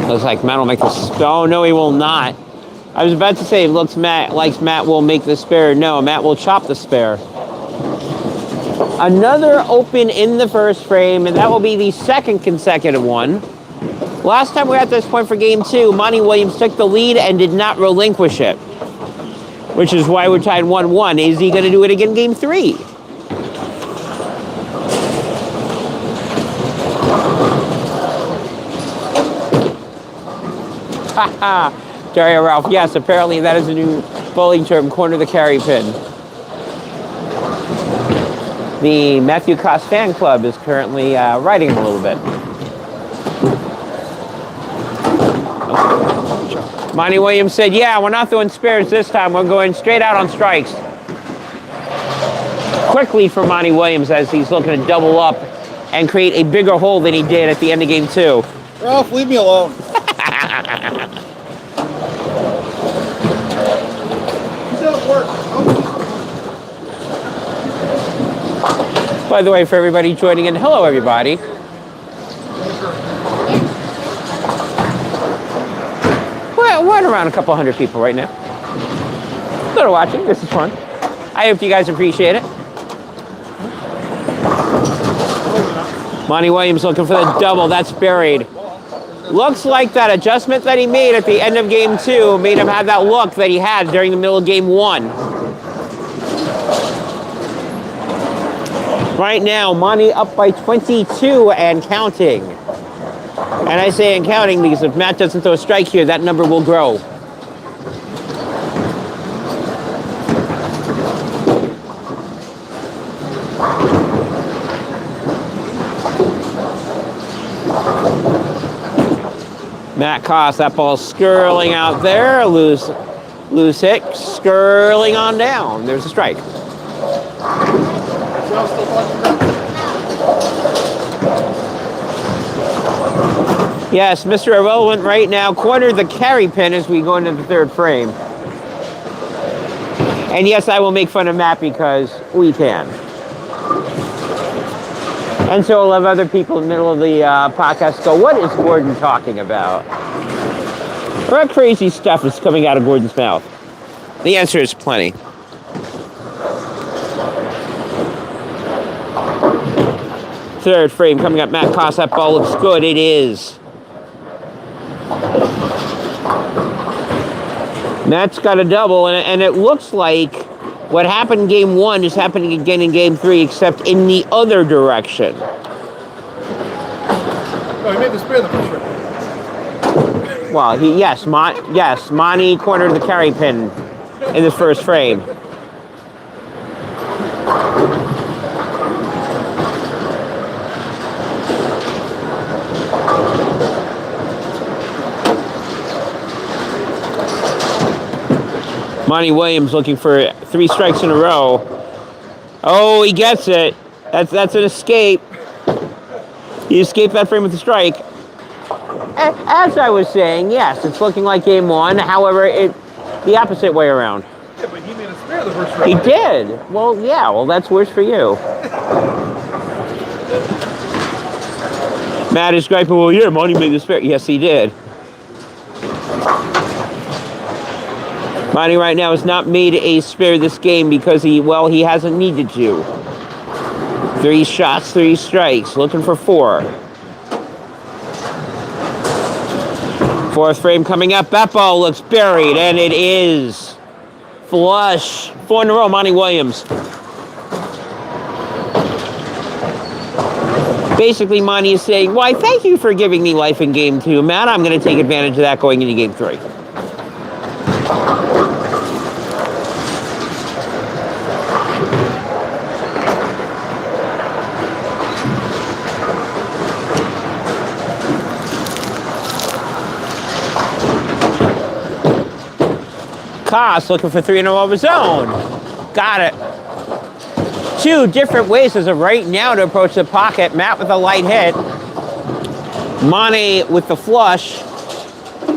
Looks like Matt will make this. Oh, no, he will not. I was about to say, looks Matt will make the spare. No, Matt will chop the spare. Another open in the first frame, and that will be the second consecutive one. Last time we were at this point for game 2, Monte Williams took the lead and did not relinquish it, which is why we're tied 1-1. Is he going to do it again game 3? Haha. Dario Ralph, yes, apparently that is a new bowling term, corner the carry pin. The Matthew Koss fan club is currently writing him a little bit. Monte Williams said, yeah, we're not throwing spares this time. We're going straight out on strikes. Quickly for Monte Williams as he's looking to double up and create a bigger hole than he did at the end of game 2. Ralph, leave me alone. By the way, for everybody joining in, hello everybody. We're around a couple hundred people right now. That are watching. This is fun. I hope you guys appreciate it. Monte Williams looking for the double. That's buried. Looks like that adjustment that he made at the end of game 2 made him have that look that he had during the middle of game 1. Right now, Monte up by 22 and counting. And I say and counting because if Matt doesn't throw a strike here, that number will grow. Matt Koss, that ball skirling out there, loose hit, skirling on down. There's a strike. Yes, Mr. Irrelevant right now cornered the carry pin as we go into the third frame. And yes, I will make fun of Matt because we can. And so we'll have other people in the middle of the podcast go, what is Gordon talking about? What crazy stuff is coming out of Gordon's mouth? The answer is plenty. Third frame coming up, Matt Koss. That ball looks good. It is. Matt's got a double, and it looks like what happened in game 1 is happening again in game 3, except in the other direction. Oh, he made the spare the first frame. Well, Monte cornered the carry pin in the first frame. Monte Williams looking for 3 strikes in a row. Oh, he gets it. That's an escape. He escaped that frame with a strike. As I was saying, yes, it's looking like game 1. However, the opposite way around. Yeah, but he made a spare the first frame. He did. Well, yeah. Well, that's worse for you. Matt is griping. Well, yeah, Monte made the spare. Yes, he did. Monte right now has not made a spare this game because he hasn't needed to. 3 shots, 3 strikes, looking for 4. 4th frame coming up. That ball looks buried, and it is. Flush. 4 in a row, Monte Williams. Basically, Monte is saying, why, thank you for giving me life in game 2, Matt. I'm going to take advantage of that going into game 3. Koss looking for 3 in a row of his own. Got it. 2 different ways as of right now to approach the pocket. Matt with a light hit. Monte with the flush.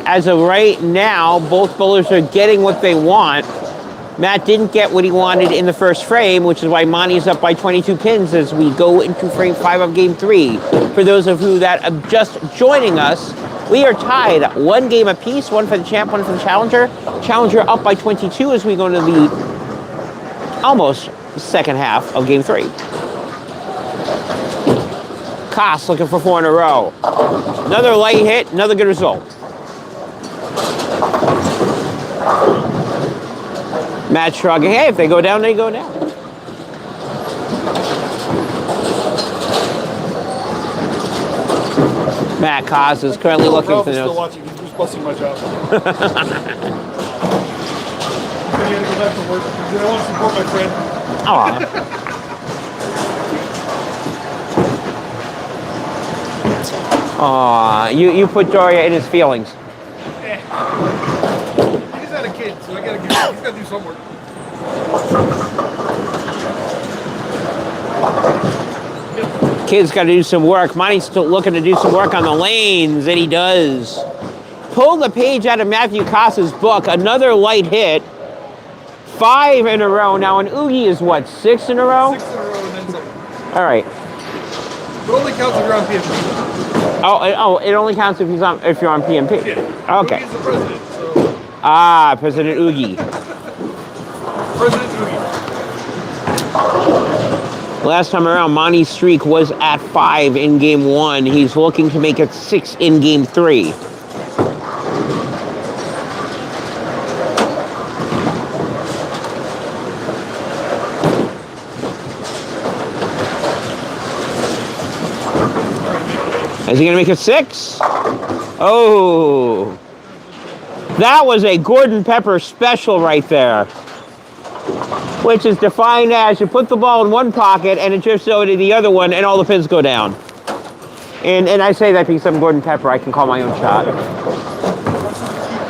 As of right now, both bowlers are getting what they want. Matt didn't get what he wanted in the first frame, which is why Monte is up by 22 pins as we go into frame 5 of game 3. For those of you that are just joining us, we are tied 1 game apiece, 1 for the champ, 1 for the challenger. Challenger up by 22 as we go into the almost second half of game 3. Koss looking for 4 in a row. Another light hit, another good result. Matt shrugging, hey, if they go down, they go down. Matt Koss is currently looking for still those. watching. He's just busting my job. He said he had to go back to work. He said, I want to support my friend. Aw, you put Doria in his feelings. He just had a kid, so he's got to do some work. Kid's got to do some work. Monte's still looking to do some work on the lanes, and he does. Pull the page out of Matthew Koss's book. Another light hit. 5 in a row. Now, an Oogie is what, 6 in a row? 6 in a row and then some. All right. It only counts if you're on PMP. Oh, it only counts if you're on PMP. Yeah. Okay. He's the president, so. President Oogie. President Oogie. Last time around, Monte's streak was at 5 in game 1. He's looking to make it 6 in game 3. Is he going to make it 6? Oh. That was a Gordon Pepper special right there. Which is defined as you put the ball in one pocket and it drifts over to the other one and all the pins go down. And I say that because I'm Gordon Pepper, I can call my own shot. Keep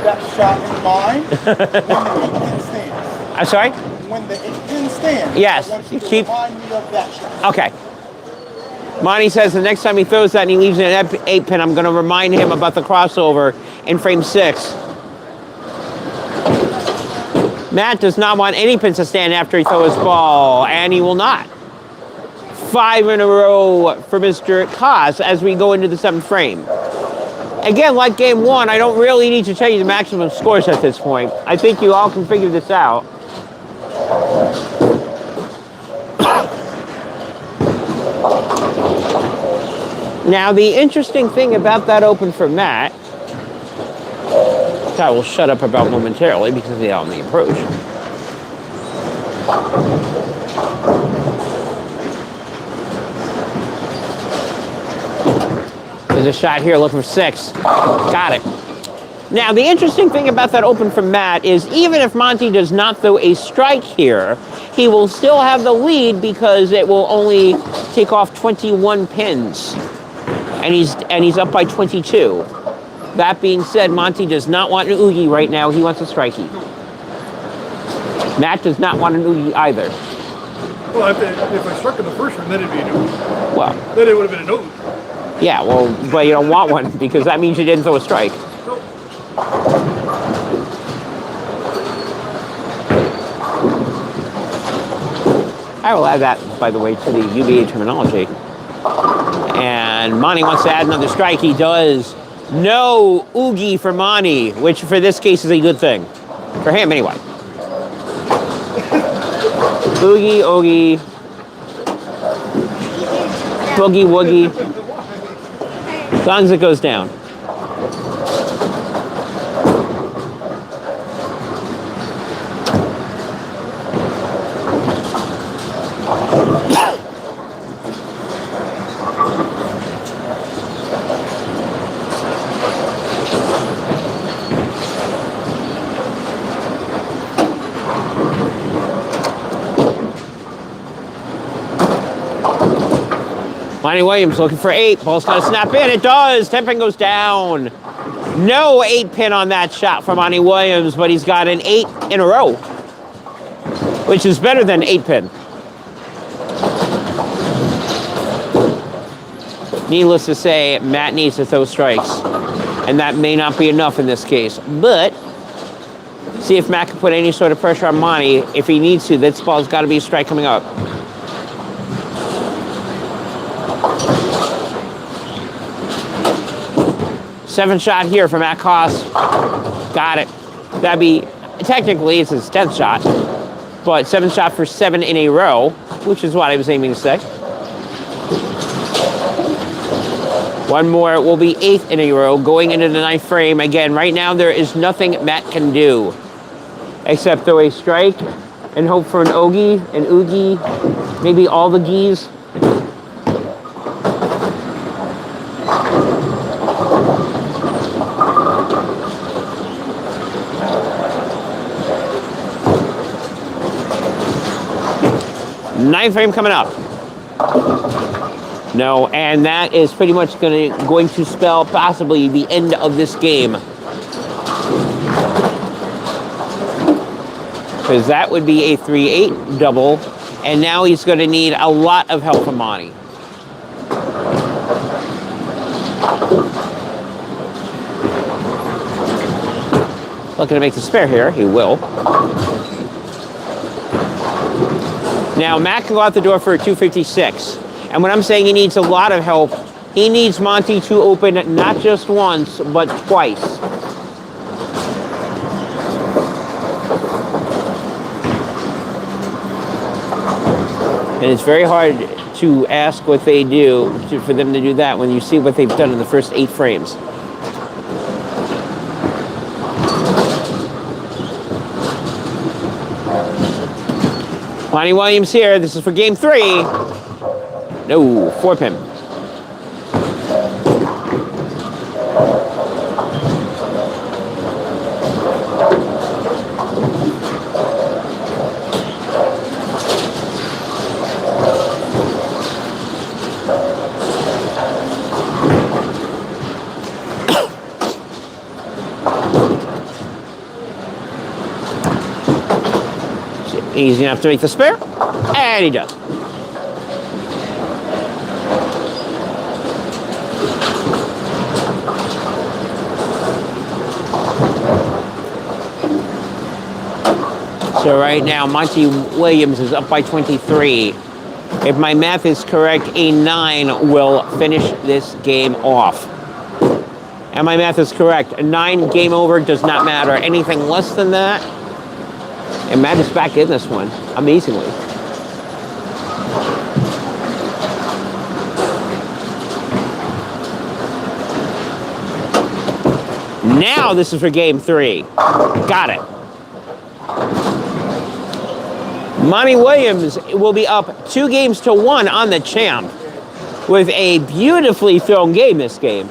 that shot in mind when the 8-pin stands. I'm sorry? When the 8-pin stands, Yes. I want you to Keep. remind me of that shot. Okay. Monte says the next time he throws that and he leaves it at 8-pin, I'm going to remind him about the crossover in frame 6. Matt does not want any pins to stand after he throws his ball, and he will not. 5 in a row for Mr. Koss as we go into the 7th frame. Again, like game 1, I don't really need to tell you the maximum scores at this point. I think you all can figure this out. Now, the interesting thing about that open for Matt, which I will shut up about momentarily because of the out on the approach. There's a shot here looking for 6. Got it. Now, the interesting thing about that open from Matt is even if Monte does not throw a strike here, he will still have the lead because it will only take off 21 pins. And he's up by 22. That being said, Monte does not want an Oogie right now. He wants a strikey. Matt does not want an Oogie either. Well, if I struck in the first one, then it'd be an Oogie. Well, Then it would have been an Oogie. yeah, well, but you don't want one because that means you didn't throw a strike. Nope. I will add that, by the way, to the UBA terminology. And Monte wants to add another strike. He does. No Oogie for Monte, which for this case is a good thing. For him, anyway. Oogie, oogie. Boogie, woogie. As long as it goes down. Monty Williams looking for 8. Ball's going to snap in. It does. 10 pin goes down. No 8 pin on that shot for Monty Williams, but he's got an 8 in a row, which is better than 8 pin. Needless to say, Matt needs to throw strikes, and that may not be enough in this case. But see if Matt can put any sort of pressure on Monty. If he needs to, this ball's got to be a strike coming up. Seven shot here for Matt Koss. Got it. That'd be, technically it's his 10th shot, but 7 shot for 7 in a row, which is what I was aiming to say. One more will be 8th in a row, going into the 9th frame. Again, right now there is nothing Matt can do except throw a strike and hope for an ogie, an oogie, maybe all the gees. Ninth frame coming up. No, and that is pretty much going to spell possibly the end of this game. Because that would be a 3-8 double, and now he's going to need a lot of help from Monty. Looking to make the spare here. He will. Now, Matt can go out the door for a 256. And when I'm saying he needs a lot of help, he needs Monte to open not just once, but twice. And it's very hard to ask what they do for them to do that when you see what they've done in the first 8 frames. Monty Williams here. This is for game 3. No, 4 pin. Easy enough to make the spare, and he does. So right now, Monte Williams is up by 23. If my math is correct, a 9 will finish this game off. And my math is correct. A 9, game over, does not matter. Anything less than that, and Matt is back in this one, amazingly. Now this is for game 3. Got it. Monty Williams will be up 2-1 on the champ with a beautifully thrown game this game.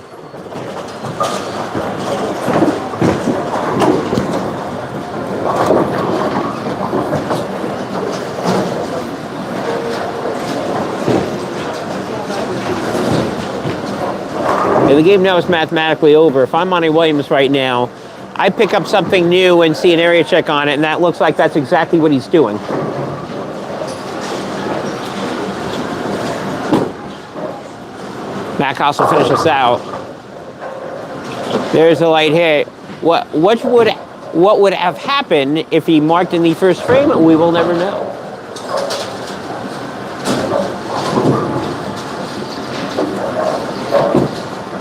The game now is mathematically over. If I'm Monty Williams right now, I pick up something new and see an area check on it, and that looks like that's exactly what he's doing. Matt Koss will finish us out. There's a light hit. What would have happened if he marked in the first frame? We will never know.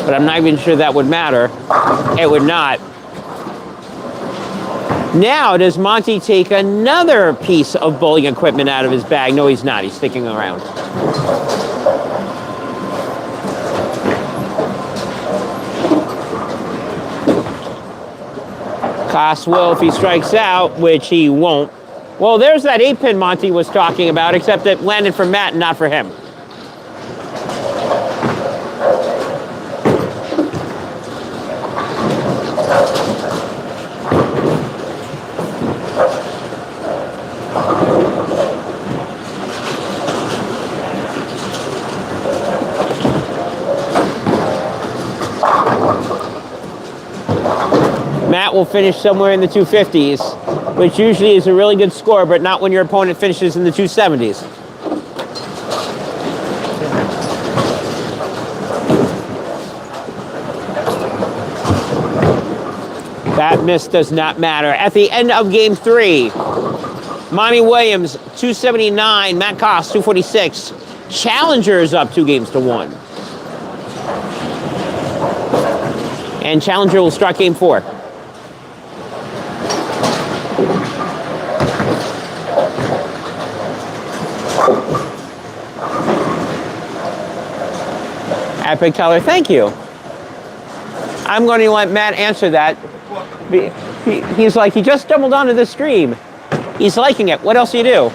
But I'm not even sure that would matter. It would not. Now, does Monte take another piece of bowling equipment out of his bag? No, he's not. He's sticking around. Cost will if he strikes out, which he won't. Well, there's that 8-pin Monte was talking about, except it landed for Matt and not for him. Matt will finish somewhere in the 250s, which usually is a really good score, but not when your opponent finishes in the 270s. That miss does not matter. At the end of game 3, Monte Williams, 279, Matt Koss, 246. Challenger is up 2-1. And Challenger will start game 4. Epic Color, thank you. I'm going to let Matt answer that. He's like, he just stumbled onto the stream. He's liking it. What else do you do?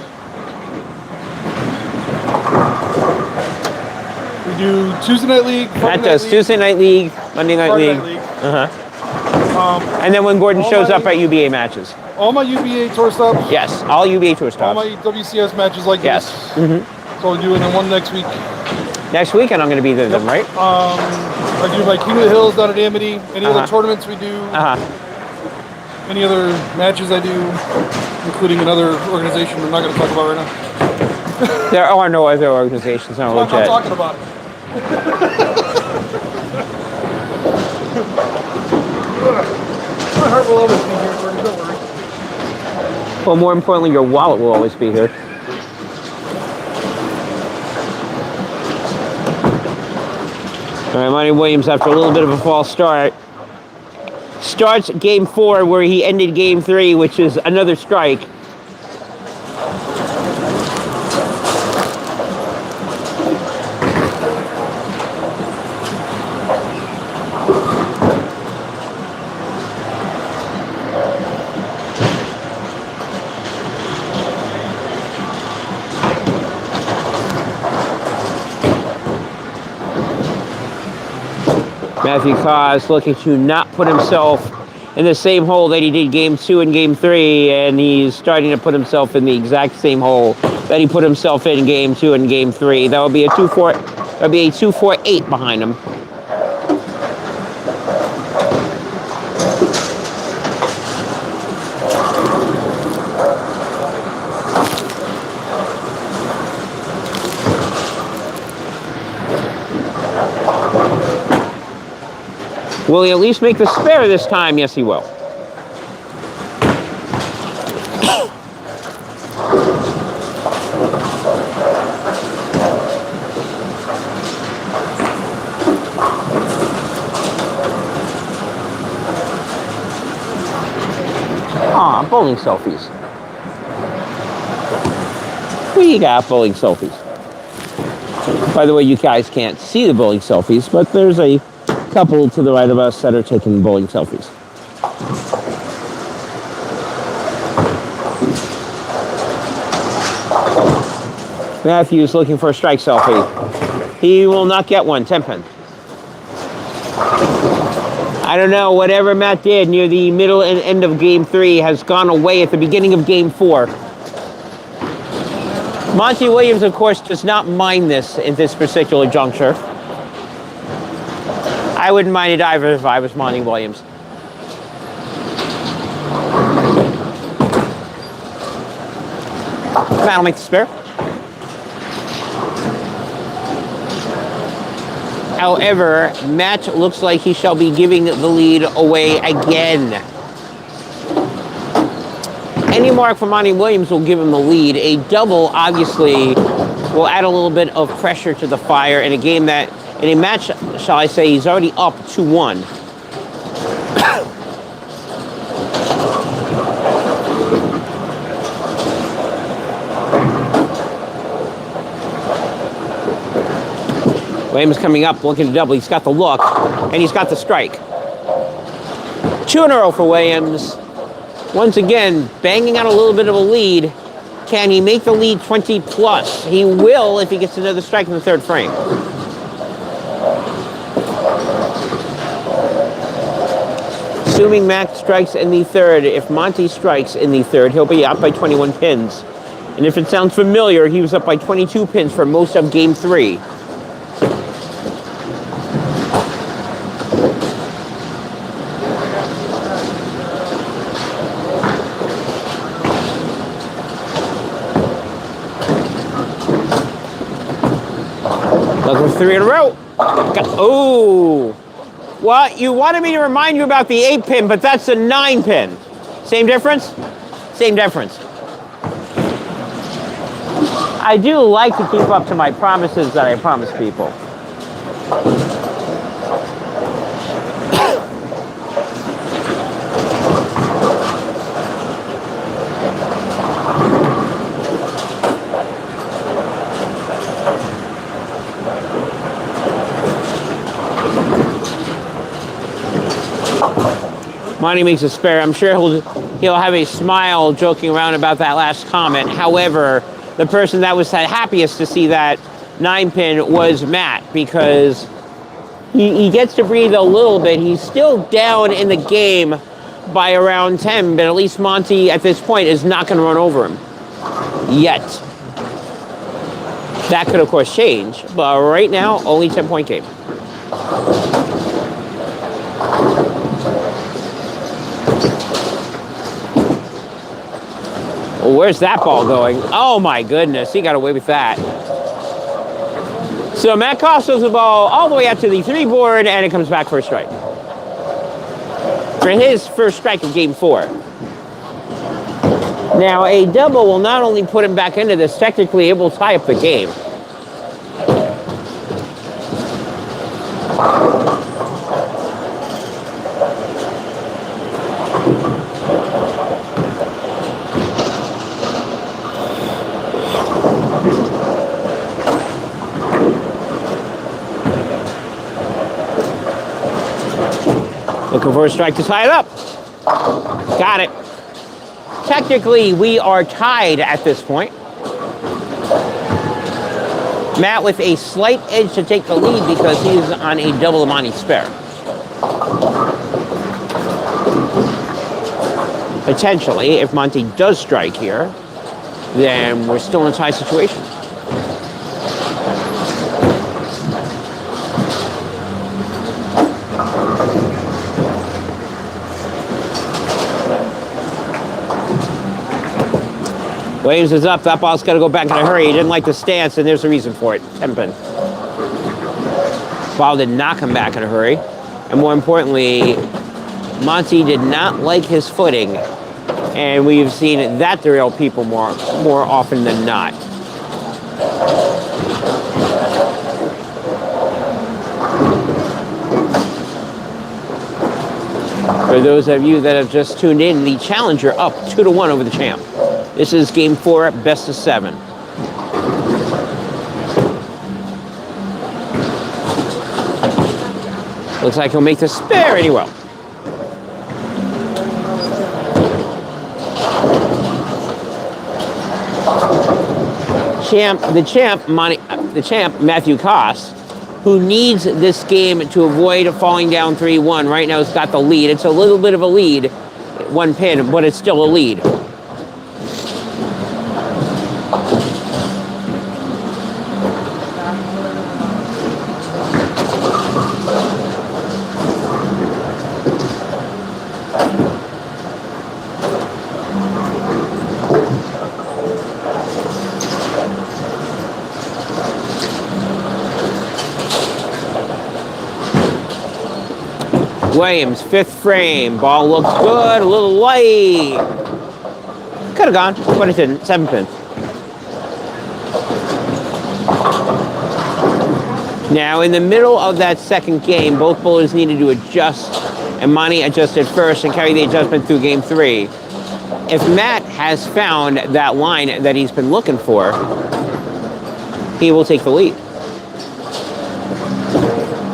We do Tuesday Night League. Matt does Tuesday Night League, Monday Night Friday League. Night League. And then when Gordon shows up at UBA matches. All my UBA tour stops. Yes, all UBA tour stops. All my WCS matches like yes. this. So I'll do it in one next week. Next weekend I'm going to be there then, right? I do my King of the Hills down at Amity. Any other tournaments we do. Any other matches I do, including another organization I'm not going to talk about right now. There are no other organizations. No, I'm not talking about it. My heart will always be here, Gordon, don't worry. Well, more importantly, your wallet will always be here. All right, Monte Williams, after a little bit of a false start, starts game 4 where he ended game 3, which is another strike. Matthew Koss looking to not put himself in the same hole that he did game 2 and game 3, and he's starting to put himself in the exact same hole that he put himself in game 2 and game 3. That would be a 2-4-8 behind him. Will he at least make the spare this time? Yes, he will. Aw, bowling selfies. We got bowling selfies. By the way, you guys can't see the bowling selfies, but there's a couple to the right of us that are taking bowling selfies. Matthews looking for a strike selfie. He will not get one. 10-pin. I don't know, whatever Matt did near the middle and end of game 3 has gone away at the beginning of game 4. Monte Williams, of course, does not mind this in this particular juncture. I wouldn't mind it either if I was Monte Williams. Matt will make the spare. However, Matt looks like he shall be giving the lead away again. Any mark for Monte Williams will give him the lead. A double, obviously, will add a little bit of pressure to the fire in a game that, in a match, shall I say, he's already up 2-1. Williams coming up, looking to double. He's got the look, and he's got the strike. 2 in a row for Williams. Once again, banging out a little bit of a lead. Can he make the lead 20 plus? He will if he gets another strike in the third frame. Assuming Mac strikes in the third, if Monte strikes in the third, he'll be up by 21 pins. And if it sounds familiar, he was up by 22 pins for most of game 3. Looking for 3 in a row. Oh. Well, you wanted me to remind you about the 8 pin, but that's a 9 pin. Same difference? Same difference. I do like to keep up to my promises that I promise people. Monte makes a spare. I'm sure he'll have a smile joking around about that last comment. However, the person that was happiest to see that 9 pin was Matt, because he gets to breathe a little bit. He's still down in the game by around 10, but at least Monte at this point is not going to run over him yet. That could, of course, change, but right now, only 10-point game. Where's that ball going? Oh my goodness, he got away with that. So Matt Costos the ball all the way out to the 3 board, and it comes back for a strike. For his first strike of game 4. Now a double will not only put him back into this, technically it will tie up the game. Looking for a strike to tie it up. Got it. Technically, we are tied at this point. Matt with a slight edge to take the lead because he's on a double Monte spare. Potentially, if Monte does strike here, then we're still in a tie situation. Williams is up. That ball's got to go back in a hurry. He didn't like the stance, and there's a reason for it. 10 pin. Ball did not come back in a hurry. And more importantly, Monte did not like his footing. And we've seen that derail people more often than not. For those of you that have just tuned in, the challenger up 2-1 over the champ. This is game 4, best of 7. Looks like he'll make the spare, and he will. The champ, Matthew Koss, who needs this game to avoid falling down 3-1. Right now, has got the lead. It's a little bit of a lead, 1 pin, but it's still a lead. Williams, 5th frame. Ball looks good, a little light. Could have gone, but it didn't. 7 pin. Now, in the middle of that second game, both bowlers needed to adjust, and Monte adjusted first and carried the adjustment through game 3. If Matt has found that line that he's been looking for, he will take the lead.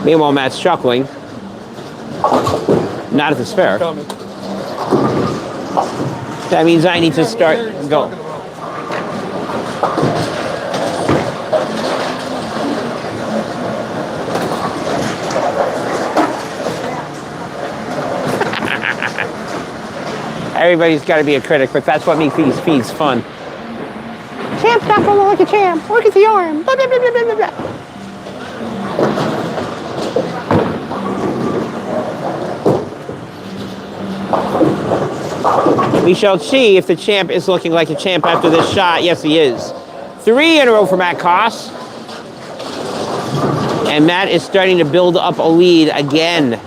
Meanwhile, Matt's chuckling. Not at the spare. Comment. That means I need to start Talking go. about. Everybody's got to be a critic, but that's what makes these feeds fun. Champ's not going like a champ. Look at the arm. Blah, blah, blah, blah, blah, blah. We shall see if the champ is looking like a champ after this shot. Yes, he is. 3 in a row for Matt Koss. And Matt is starting to build up a lead again.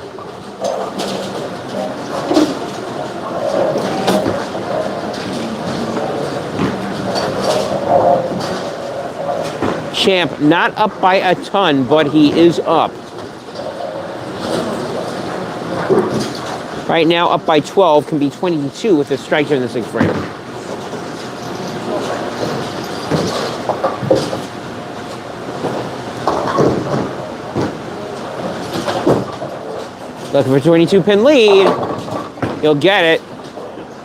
Champ not up by a ton, but he is up. Right now, up by 12, can be 22 with a strike here in the 6th frame. Looking for 22-pin lead. You'll get it.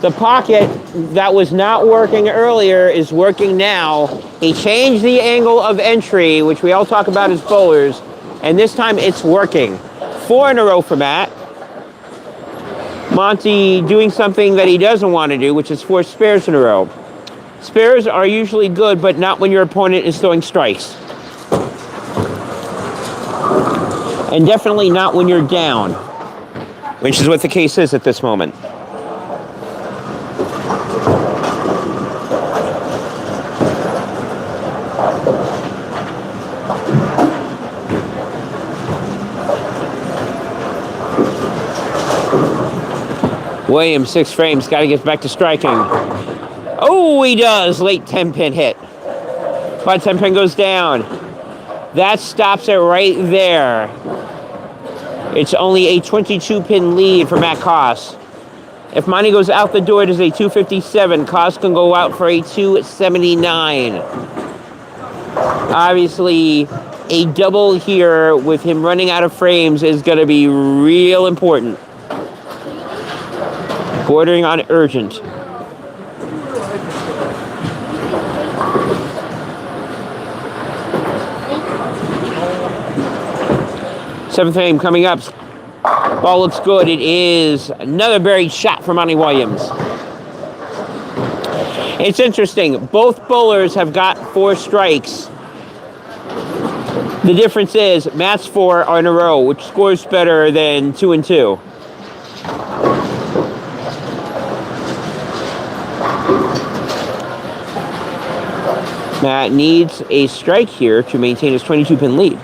The pocket that was not working earlier is working now. He changed the angle of entry, which we all talk about as bowlers, and this time it's working. 4 in a row for Matt. Monte doing something that he doesn't want to do, which is 4 spares in a row. Spares are usually good, but not when your opponent is throwing strikes. And definitely not when you're down, which is what the case is at this moment. Williams, 6 frames, got to get back to striking. Oh, he does. Late 10-pin hit. But 10-pin goes down. That stops it right there. It's only a 22-pin lead for Matt Koss. If Monte goes out the door, it is a 257. Koss can go out for a 279. Obviously, a double here with him running out of frames is going to be real important. Bordering on urgent. Seventh frame coming up. Ball looks good. It is another buried shot for Monte Williams. It's interesting. Both bowlers have got 4 strikes. The difference is Matt's 4 are in a row, which scores better than 2 and 2. Matt needs a strike here to maintain his 22-pin lead.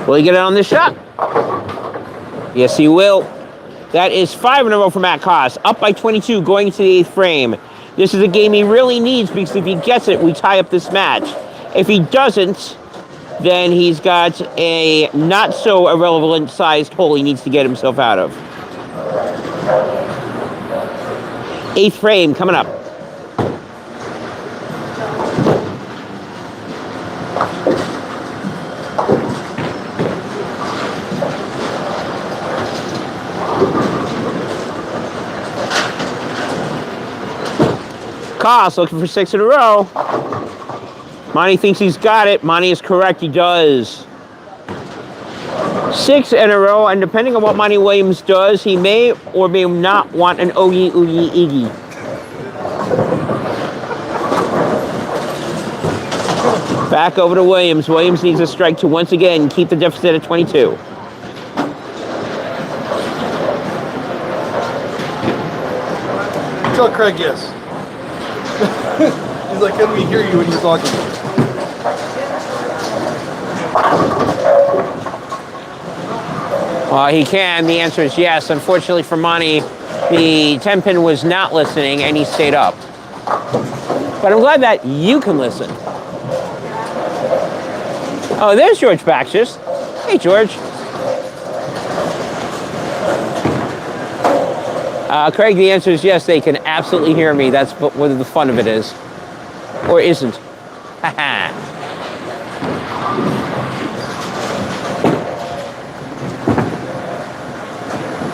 Will he get it on this shot? Yes, he will. That is 5 in a row for Matt Koss. Up by 22 going into the 8th frame. This is a game he really needs because if he gets it, we tie up this match. If he doesn't, then he's got a not so irrelevant sized hole he needs to get himself out of. 8th frame coming up. Koss looking for 6 in a row. Monte thinks he's got it. Monte is correct. He does. 6 in a row, and depending on what Monte Williams does, he may or may not want an Oogie Oogie Iggy. Back over to Williams. Williams needs a strike to once again keep the deficit at 22. Tell Craig yes. He's like, can we hear you when you're talking? He can. The answer is yes. Unfortunately for Monte, the 10-pin was not listening, and he stayed up. But I'm glad that you can listen. Oh, there's George Baxter. Hey, George. Craig, the answer is yes, they can absolutely hear me. That's what the fun of it is. Or isn't.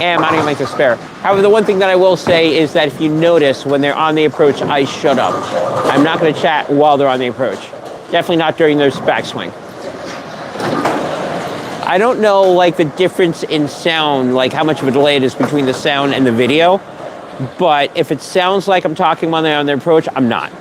And I'm not gonna make this spare. However, the one thing that I will say is that if you notice when they're on the approach, I shut up. I'm not gonna chat while they're on the approach. Definitely not during their backswing. I don't know like the difference in sound, like how much of a delay it is between the sound and the video, but if it sounds like I'm talking while they're on their approach, I'm not.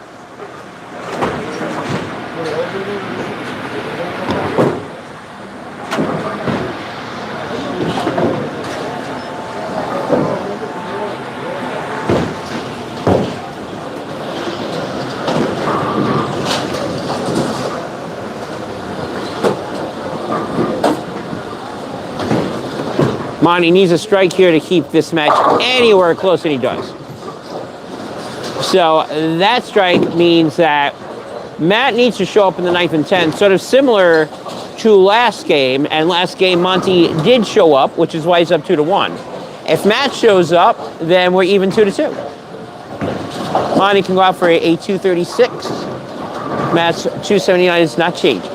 Monte needs a strike here to keep this match anywhere close, and he does. So that strike means that Matt needs to show up in the 9th and 10th, sort of similar to last game. And last game, Monte did show up, which is why he's up 2-1. If Matt shows up, then we're even 2-2. Monte can go out for a 236. Matt's 279 is not changed.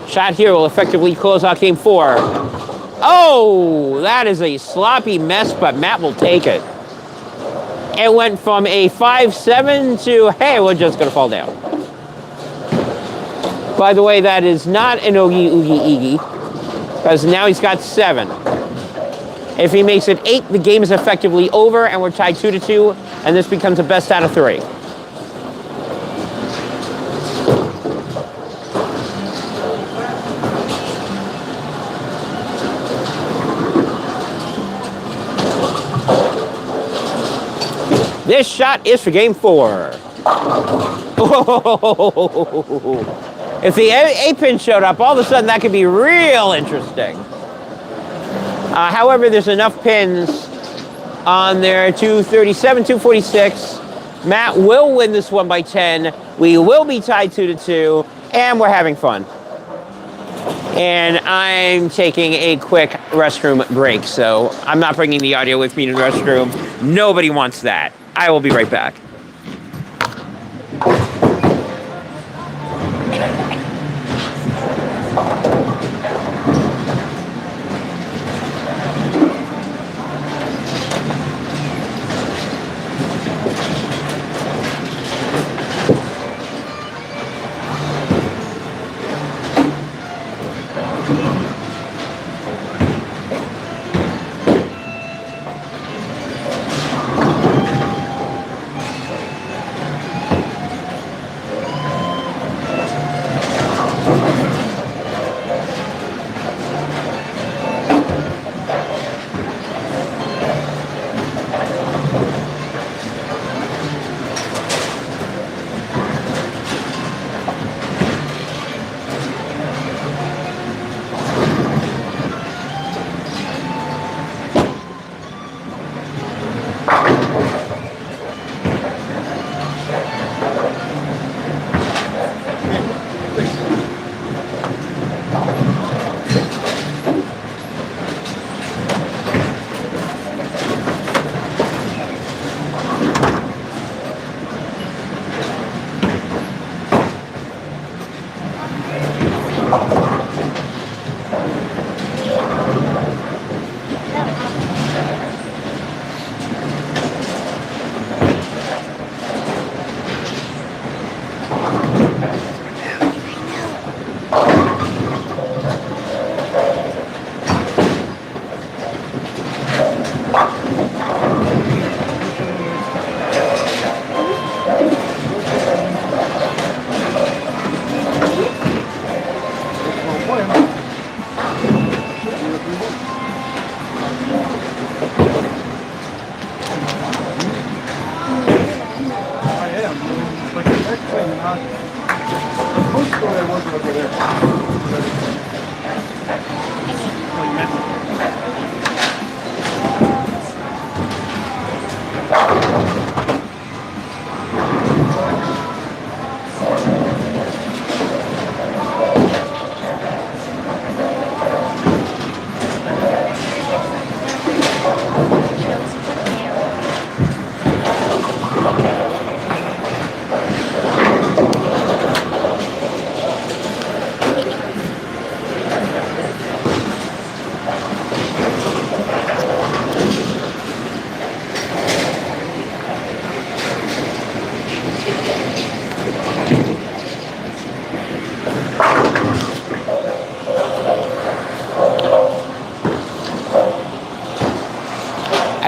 Shot here will effectively close out game 4. Oh, that is a sloppy mess, but Matt will take it. It went from a 5-7 to, hey, we're just going to fall down. By the way, that is not an oogie, oogie, eegie, because now he's got 7. If he makes it 8, the game is effectively over, and we're tied 2-2, and this becomes a best out of 3. This shot is for game 4. Oh, if the A-pin showed up, all of a sudden that could be real interesting. However, there's enough pins on there. 237, 246. Matt will win this one by 10. We will be tied 2-2, and we're having fun. And I'm taking a quick restroom break, so I'm not bringing the audio with me to the restroom. Nobody wants that. I will be right back.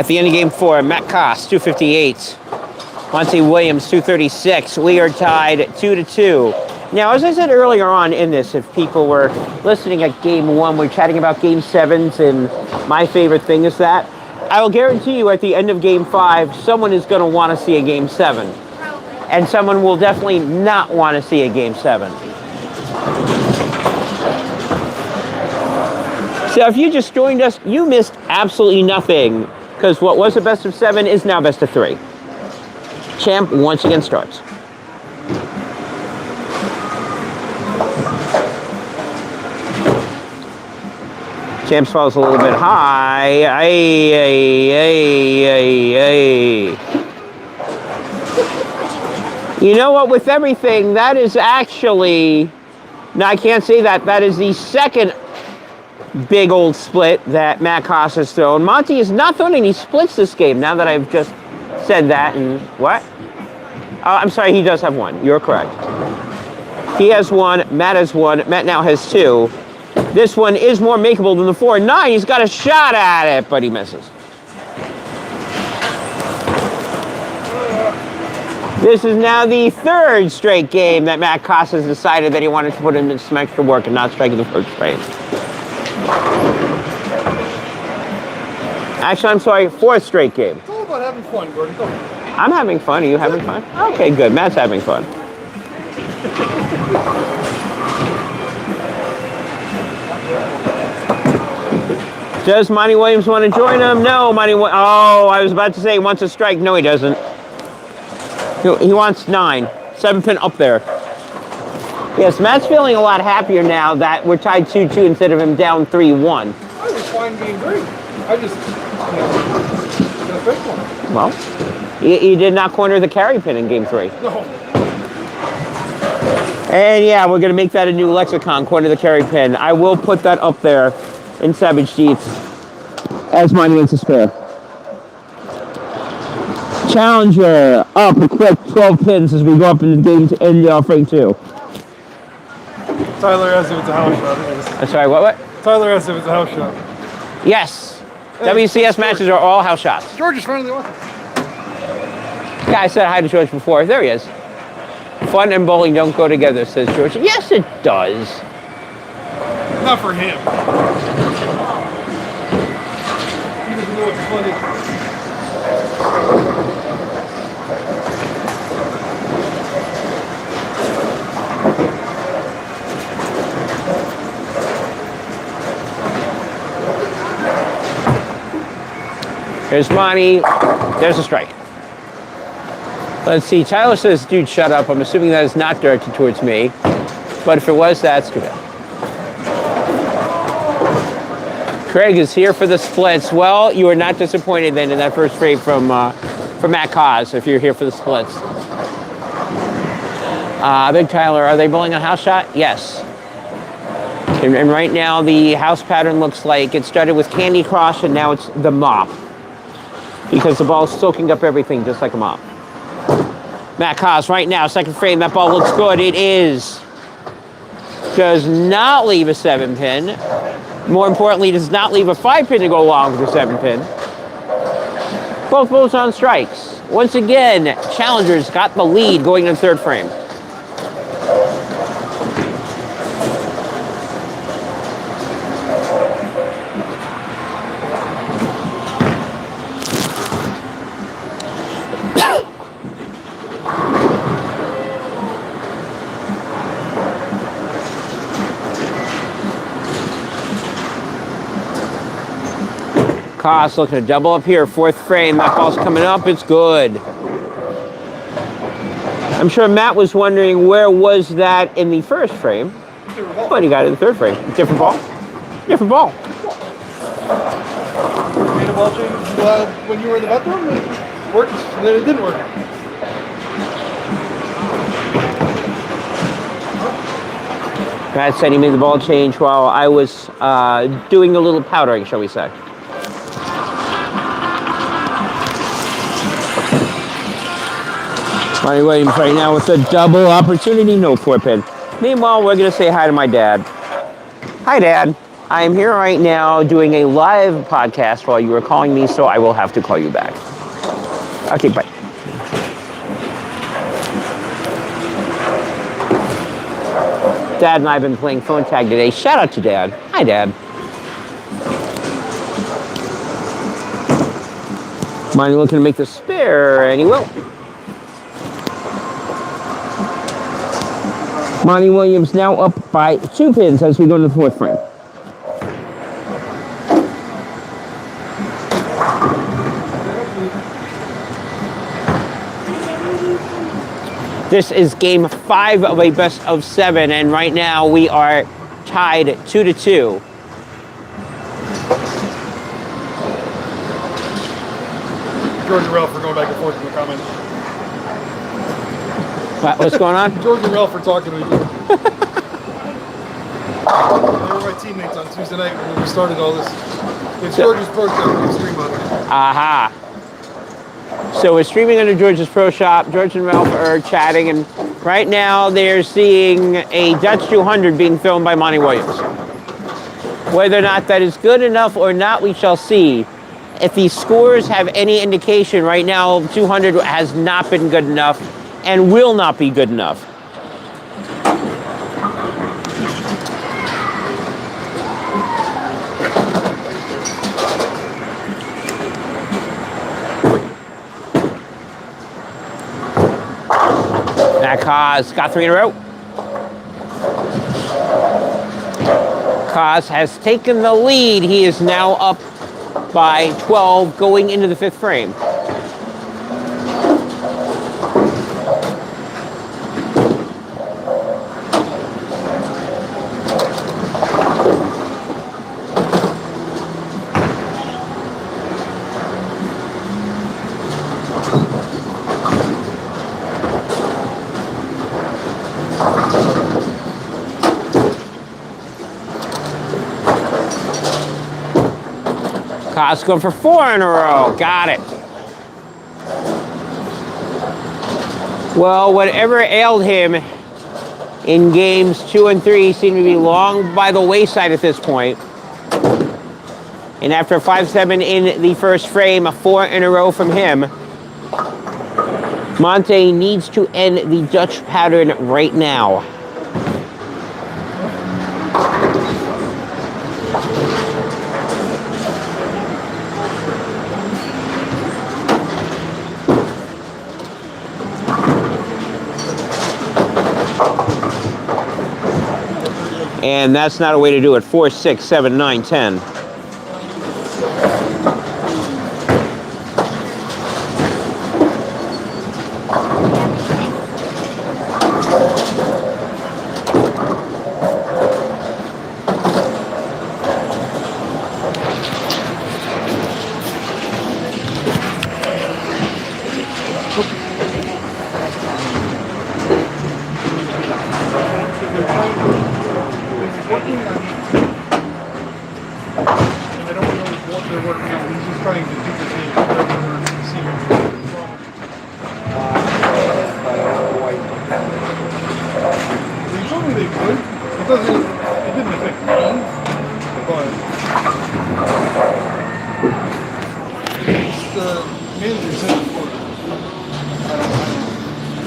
At the end of game 4, Matt Koss, 258. Monte Williams, 236. We are tied 2-2. Now, as I said earlier on in this, if people were listening at game 1, we're chatting about game 7s, and my favorite thing is that I will guarantee you at the end of game 5, someone is going to want to see a game 7. And someone will definitely not want to see a game 7. So if you just joined us, you missed absolutely nothing, because what was a best of 7 is now best of 3. Champ once again starts. Champ falls a little bit high. You know what? With everything, that is actually... No, I can't say that. That is the second big old split that Matt Koss has thrown. Monte is not throwing any splits this game, now that I've just said that. And what? I'm sorry, he does have one. You're correct. He has one. Matt has one. Matt now has 2. This one is more makeable than the 4-9. He's got a shot at it, but he misses. This is now the 3rd straight game that Matt Koss has decided that he wanted to put in some extra work and not strike in the first frame. Actually, I'm sorry, 4th straight game. It's all about having fun, Gordon. Go. I'm having fun. Are you having fun? Okay, good. Matt's having fun. Does Monte Williams want to join him? No, Oh, I was about to say he wants a strike. No, he doesn't. He wants 9. 7 pin up there. Yes, Matt's feeling a lot happier now that we're tied 2-2 instead of him down 3-1. I was fine game 3. I just, got a fake one. Well, he did not corner the carry pin in game 3. No. And yeah, we're going to make that a new lexicon, corner the carry pin. I will put that up there in Savage Sheets as my makes a spare. Challenger up a quick 12 pins as we go up in the game in frame 2. Tyler asked if it's a house shot. I'm sorry, what? Tyler asked if it's a house shot. Yes. Hey, WCS matches are all house shots. George is finally watching. Yeah, I said hi to George before. There he is. Fun and bowling don't go together, says George. Yes, it does. Not for him. He doesn't know what's funny. There's Monte. There's a strike. Let's see. Tyler says, dude, shut up. I'm assuming that is not directed towards me. But if it was, that's too bad. Craig is here for the splits. Well, you were not disappointed then in that first frame from Matt Koss, if you're here for the splits. Big Tyler, are they bowling a house shot? Yes. And right now, the house pattern looks like it started with Candy Crush, and now it's the mop. Because the ball's soaking up everything just like a mop. Matt Koss right now, second frame. That ball looks good. It is. Does not leave a 7 pin. More importantly, does not leave a 5 pin to go along with the 7 pin. Both balls on strikes. Once again, Challengers got the lead going into the 3rd frame. Koss looking to double up here, 4th frame. That ball's coming up. It's good. I'm sure Matt was wondering where was that in the 1st frame, but he got it in the 3rd frame. Different ball. Different ball. You made a ball change when you were in the bathroom? It worked, and then it didn't work. Matt said he made the ball change while I was doing a little powdering, shall we say. Monte Williams right now with a double opportunity, no 4 pin. Meanwhile, we're going to say hi to my dad. Hi, Dad. I am here right now doing a live podcast while you are calling me, so I will have to call you back. Okay, bye. Dad and I have been playing phone tag today. Shout out to Dad. Hi, Dad. Monty looking to make the spare, and he will. Monty Williams now up by 2 pins as we go to the 4th frame. This is game 5 of a best of 7, and right now we are tied 2-2. George and Ralph are going back and forth in the comments. What's going on? George and Ralph are talking to each other. They were my teammates on Tuesday night when we started all this. It's George's Pro Shop. We stream on it. Aha. So we're streaming under George's Pro Shop. George and Ralph are chatting, and right now they're seeing a Dutch 200 being filmed by Monty Williams. Whether or not that is good enough or not, we shall see. If the scores have any indication, right now 200 has not been good enough and will not be good enough. That Kaz got 3 in a row. Kaz has taken the lead. He is now up by 12 going into the 5th frame. Kaz going for 4 in a row. Got it. Well, whatever ailed him in games 2 and 3 seemed to be long by the wayside at this point. And after 5-7 in the 1st frame, a 4 in a row from him, Monte needs to end the Dutch pattern right now. And that's not a way to do it. 4, 6, 7, 9, 10.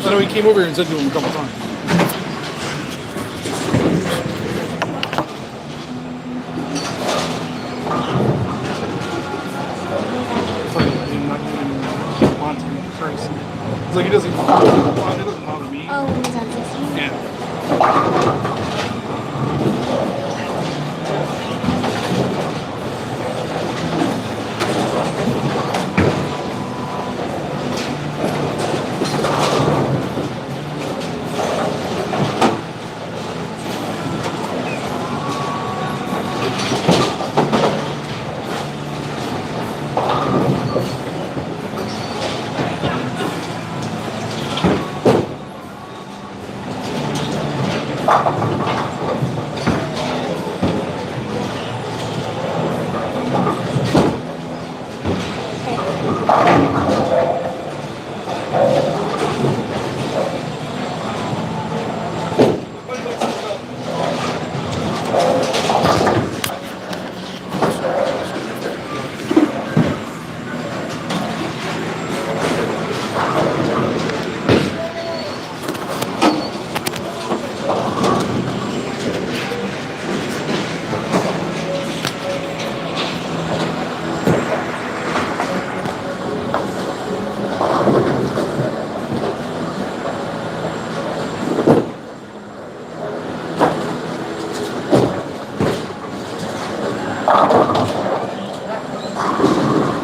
I know he came over here and said to him a couple times. It's like he doesn't bother me. Oh, he's on 16? Yeah.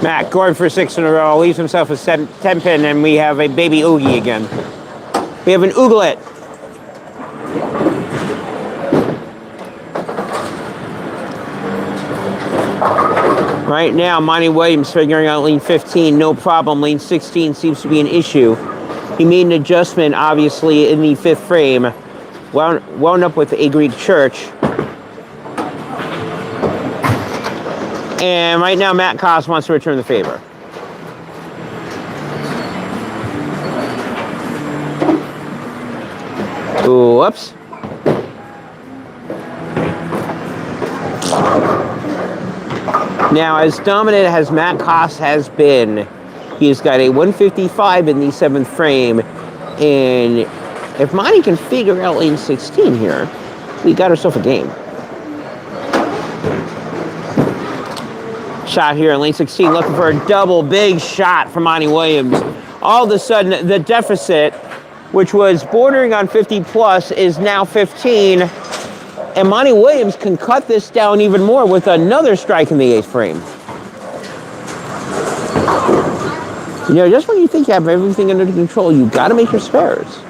Matt going for 6 in a row, leaves himself a 10 pin, and we have a baby oogie again. We have an ooglet. Right now, Monte Williams figuring out lane 15, no problem. Lane 16 seems to be an issue. He made an adjustment, obviously, in the 5th frame. Wound up with a Greek church. And right now, Matt Koss wants to return the favor. Ooh, whoops. Now, as dominant as Matt Koss has been, he's got a 155 in the 7th frame. And if Monte can figure out lane 16 here, we got ourselves a game. Shot here in lane 16, looking for a double big shot from Monte Williams. All of a sudden, the deficit, which was bordering on 50 plus, is now 15. And Monte Williams can cut this down even more with another strike in the 8th frame. You know, just when you think you have everything under control, you got to make your spares.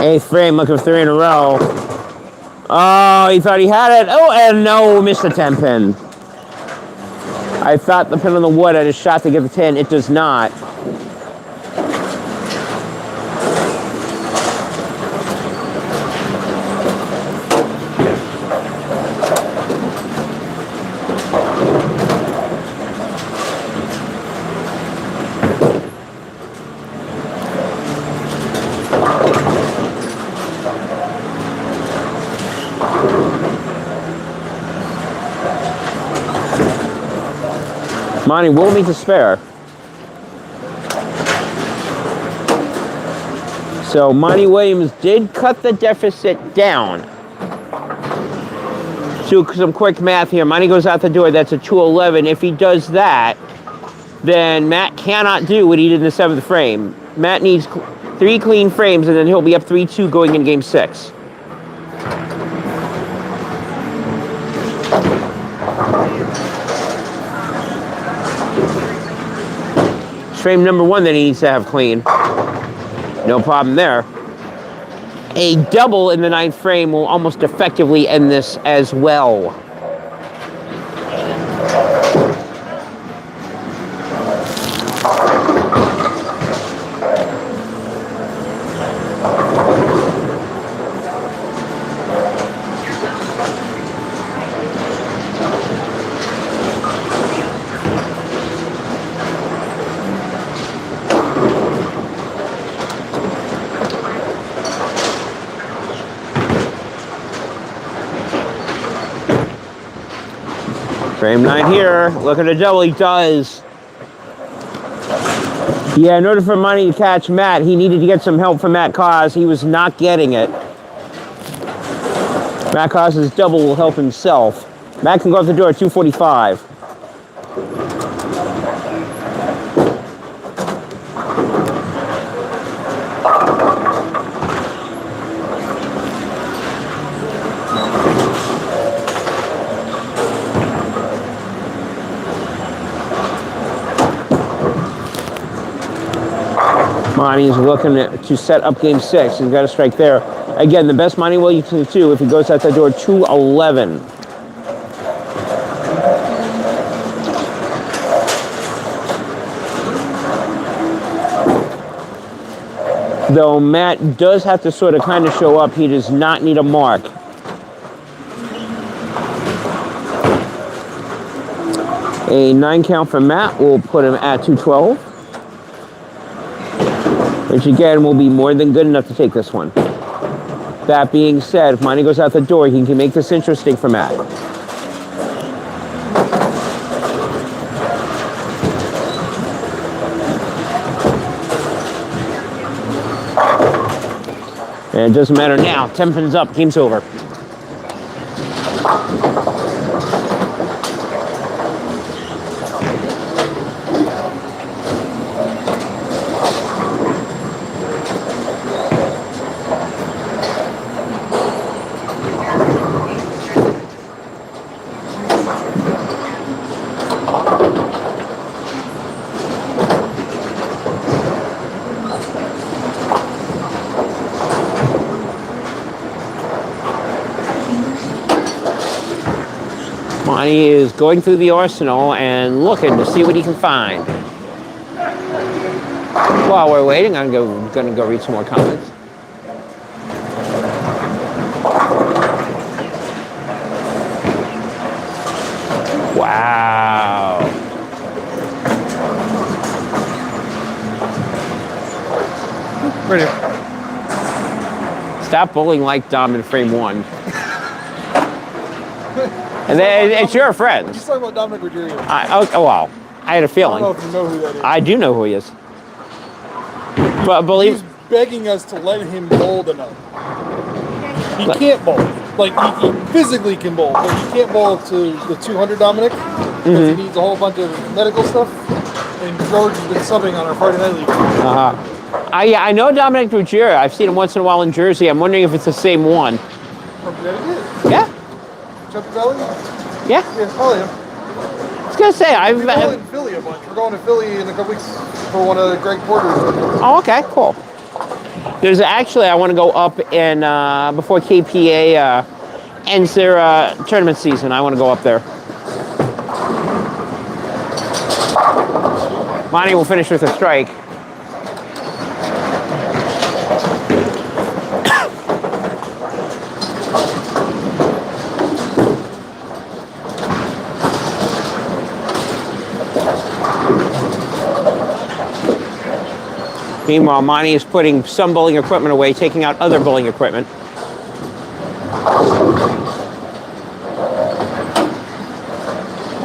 Eighth frame, looking for 3 in a row. Oh, he thought he had it. Oh, and no, missed the 10 pin. I thought the pin on the wood had a shot to get the 10. It does not. Monte will need to spare. So Monte Williams did cut the deficit down. Do some quick math here. Monte goes out the door. That's a 211. If he does that, then Matt cannot do what he did in the 7th frame. Matt needs 3 clean frames, and then he'll be up 3-2 going in game 6. Frame number 1 that he needs to have clean. No problem there. A double in the 9th frame will almost effectively end this as well. Frame 9 here. Look at the double. He does. Yeah, in order for Monte to catch Matt, he needed to get some help from Matt Koss. He was not getting it. Matt Koss's double will help himself. Matt can go out the door at 245. Monte's looking to set up game 6. He's got a strike there. Again, the best Monte Williams can do if he goes out that door 211. Though Matt does have to sort of kind of show up, he does not need a mark. A 9 count for Matt will put him at 212. Which again will be more than good enough to take this one. That being said, if Monte goes out the door, he can make this interesting for Matt. And it doesn't matter now. 10 pins up. Game's over. Monte is going through the arsenal and looking to see what he can find. While we're waiting, I'm gonna go read some more comments. Wow. Right here. Stop bullying like Dom in frame 1. And then it's your friends. He's talking about Dominic Rodriguez. Oh, wow. I had a I feeling. don't know if you know who that is. I do know who he is. But believe He's begging us to let him bowl enough. He can't bowl. Like, he physically can bowl, but he can't bowl to the 200 Dominic because he needs a whole bunch of medical stuff. And George has been subbing on our Friday Night League. I know Dominic Ruggiero. I've seen him once in a while in Jersey. I'm wondering if it's the same one. From Connecticut? Yeah. Chubby Valley? Yeah. Yeah, probably him. I was going to say, We're going in Philly a bunch. We're going to Philly in a couple weeks for one of Greg Porter's. Oh, okay, cool. There's actually, I want to go up in, before KPA ends their tournament season, I want to go up there. Monte will finish with a strike. Meanwhile, Monte is putting some bowling equipment away, taking out other bowling equipment.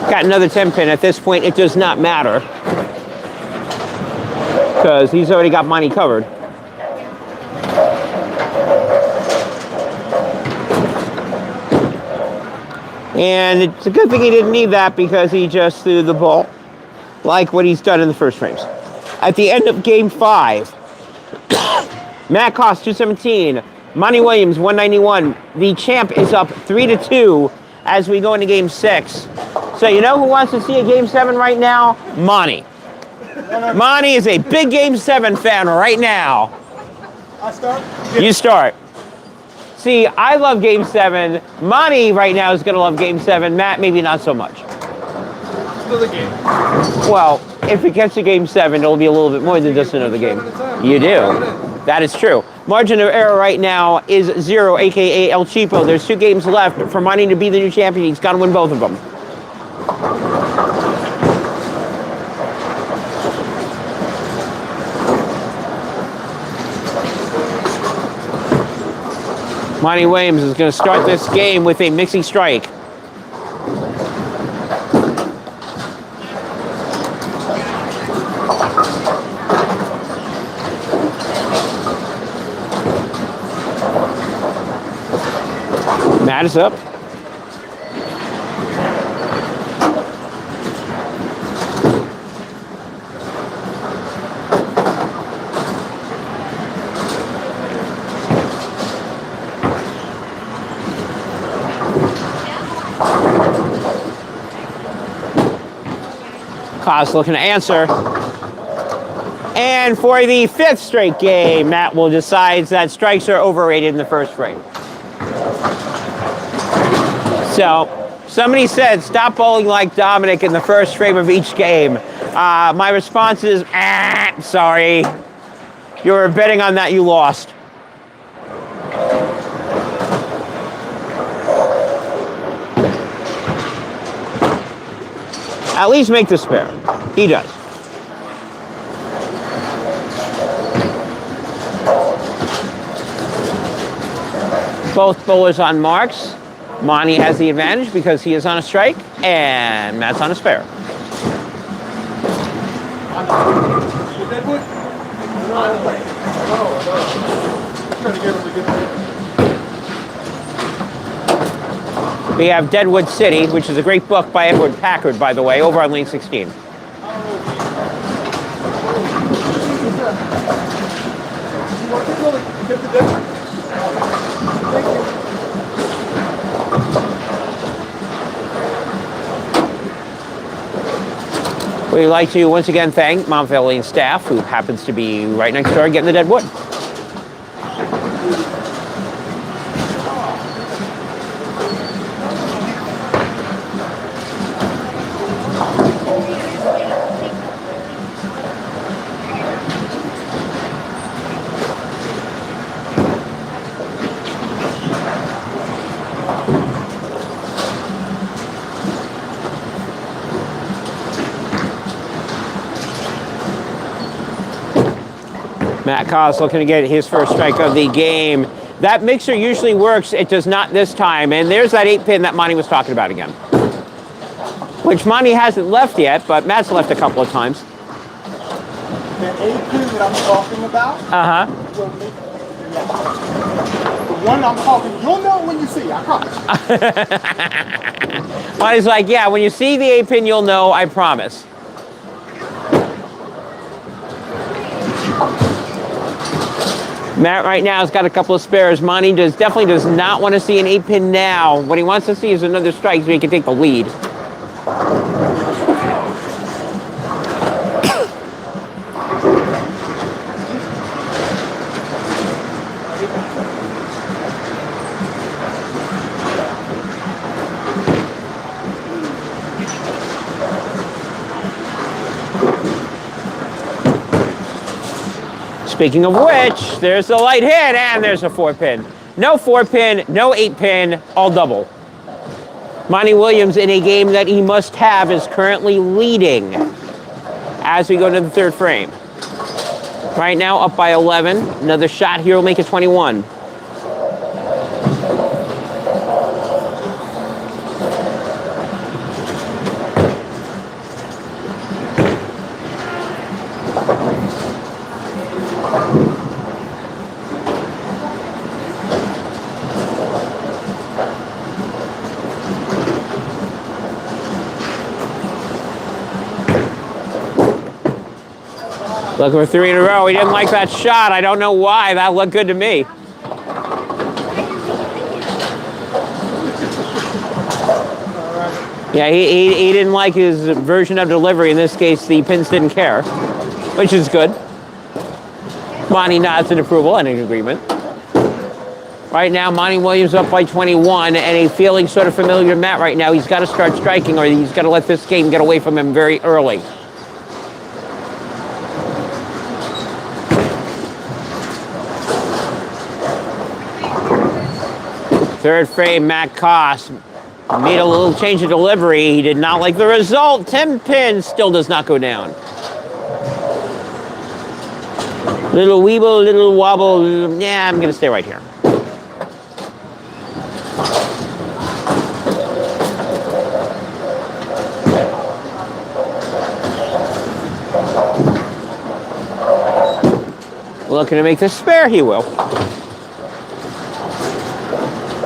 Got another 10 pin. At this point, it does not matter, because he's already got Monte covered. And it's a good thing he didn't need that, because he just threw the ball like what he's done in the first frames. At the end of game 5, Matt Koss 217, Monte Williams 191. The champ is up 3-2 as we go into game 6. So you know who wants to see a game 7 right now? Monte. Monte is a big game 7 fan right now. I start? You start. See, I love game 7. Monte right now is going to love game 7. Matt, maybe not so much. Another game. Well, if it gets to game 7, it'll be a little bit more than just another game. You do. That is true. Margin of error right now is 0, a.k.a. El Cheapo. There's 2 games left for Monte to be the new champion. He's got to win both of them. Monte Williams is going to start this game with a mixing strike. Matt is up. Koss looking to answer. And for the 5th straight game, Matt will decide that strikes are overrated in the first frame. So, somebody said, stop bowling like Dominic in the first frame of each game. My response is, sorry. You were betting on that, you lost. At least make the spare. He does. Both bowlers on marks. Monte has the advantage because he is on a strike, and Matt's on a spare. trying to get him to get there. We have Deadwood City, which is a great book by Edward Packard, by the way, over on lane 16. We'd like to once again thank Monte Lane staff, who happens to be right next door getting the dead wood. Matt Koss looking to get his first strike of the game. That mixer usually works. It does not this time. And there's that 8-pin that Monte was talking about again. Which Monte hasn't left yet, but Matt's left a couple of times. The 8-pin that I'm talking about? Uh-huh. The one I'm talking, you'll know when you see it, I promise. Monte's like, yeah, when you see the 8-pin, you'll know, I promise. Matt right now has got a couple of spares. Monte definitely does not want to see an 8-pin now. What he wants to see is another strike so he can take the lead. Speaking of which, there's the light hit, and there's a 4-pin. No 4-pin, no 8-pin, all double. Monte Williams, in a game that he must have, is currently leading as we go to the third frame. Right now, up by 11. Another shot here will make it 21. Looking for 3 in a row. He didn't like that shot. I don't know why. That looked good to me. Yeah, he didn't like his version of delivery. In this case, the pins didn't care, which is good. Monte nods in approval and in agreement. Right now, Monte Williams up by 21, and a feeling sort of familiar to Matt right now. He's got to start striking, or he's got to let this game get away from him very early. Third frame, Matt Koss made a little change of delivery. He did not like the result. 10 pins still does not go down. Little weeble, little wobble. Yeah, I'm going to stay right here. Looking to make this spare, he will.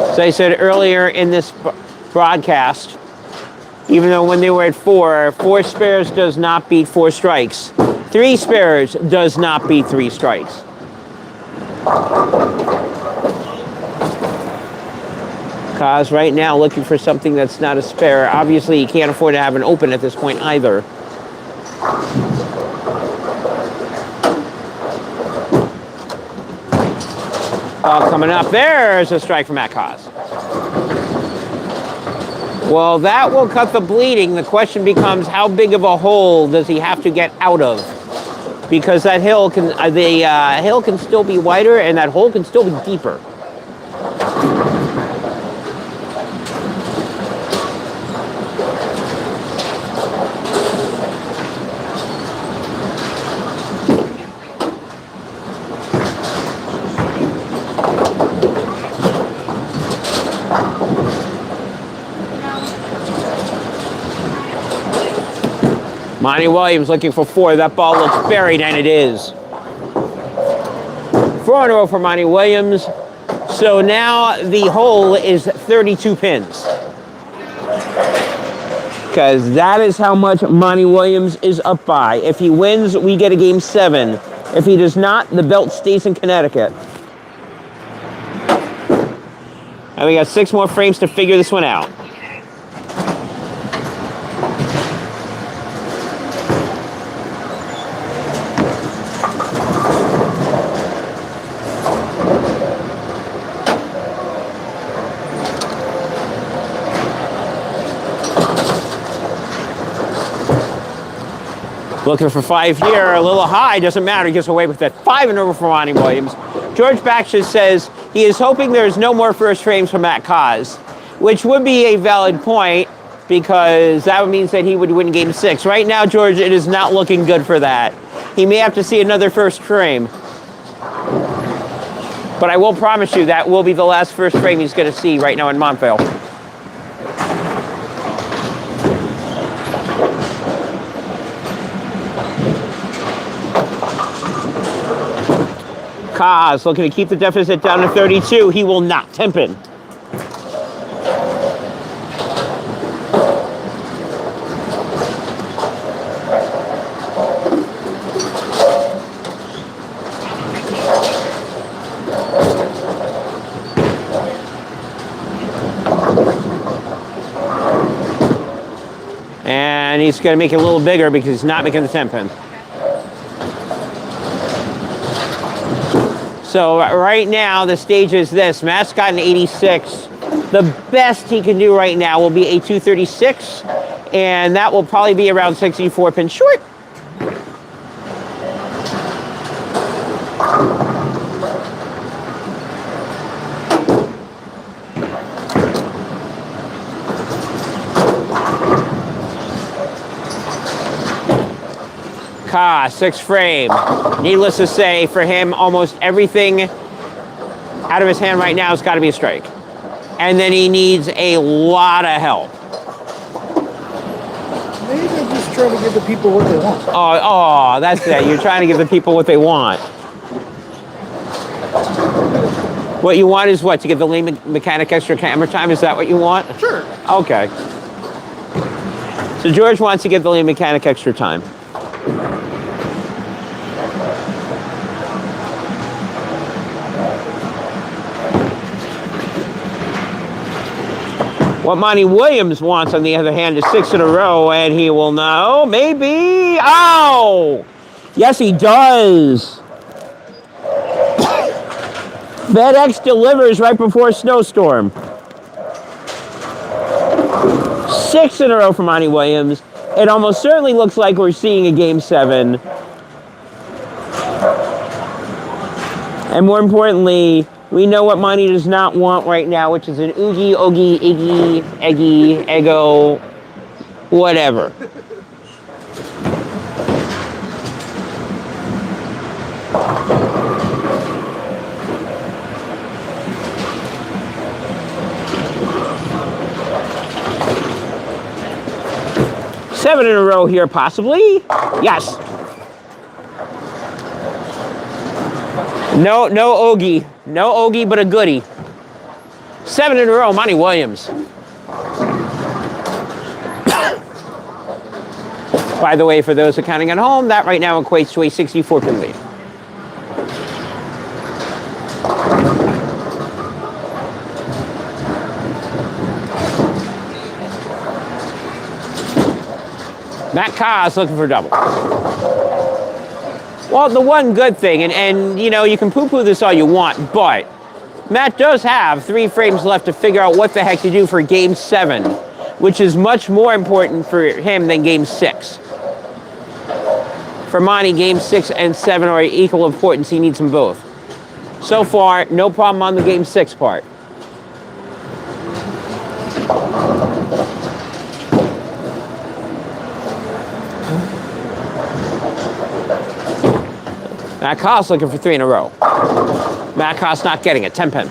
As I said earlier in this broadcast, even though when they were at 4 spares does not beat 4 strikes. 3 spares does not beat 3 strikes. Koss right now looking for something that's not a spare. Obviously, he can't afford to have an open at this point either. Coming up, there's a strike from Matt Koss. Well, that will cut the bleeding. The question becomes, how big of a hole does he have to get out of? Because that hill can, hill can still be wider, and that hole can still be deeper. Monte Williams looking for 4. That ball looks buried, and it is. 4 in a row for Monty Williams. So now the hole is 32 pins. Because that is how much Monty Williams is up by. If he wins, we get a game 7. If he does not, the belt stays in Connecticut. And we got 6 more frames to figure this one out. Looking for 5 here, a little high, doesn't matter, he gets away with that. 5 in a row for Monty Williams. George Baxter says he is hoping there's no more first frames for Matt Kaz, which would be a valid point because that would mean that he would win game 6. Right now, George, it is not looking good for that. He may have to see another first frame. But I will promise you that will be the last first frame he's going to see right now in Montvale. Kaz looking to keep the deficit down to 32. He will not. 10 pin. And he's going to make it a little bigger because he's not making the 10 pin. So right now, the stage is this. Matt's got an 86. The best he can do right now will be a 236, and that will probably be around 64 pins short. Ka, 6 frame. Needless to say, for him, almost everything out of his hand right now has got to be a strike. And then he needs a lot of help. Maybe they're just trying to give the people what they want. Oh, that's it. You're trying to give the people what they want. What you want is what? To give the lead mechanic extra camera time? Is that what you want? Sure. Okay. So George wants to give the lead mechanic extra time. What Monty Williams wants, on the other hand, is 6 in a row, and he will know. Maybe. Oh! Yes, he does. FedEx delivers right before a snowstorm. 6 in a row for Monty Williams. It almost certainly looks like we're seeing a game 7. And more importantly, we know what Monty does not want right now, which is an oogie, ogie, iggy, eggy, ego, whatever. Seven in a row here, possibly. Yes. No Ogie. No Ogie, but a goodie. 7 in a row, Monty Williams. By the way, for those who are counting at home, that right now equates to a 64-pin lead. Matt Kaz looking for a double. Well, the one good thing, and you know, you can poo-poo this all you want, but Matt does have 3 frames left to figure out what the heck to do for game 7, which is much more important for him than game 6. For Monty, game 6 and 7 are equal importance. He needs them both. So far, no problem on the game 6 part. Matt Kaz looking for 3 in a row. Matt Kaz not getting it. 10 pin.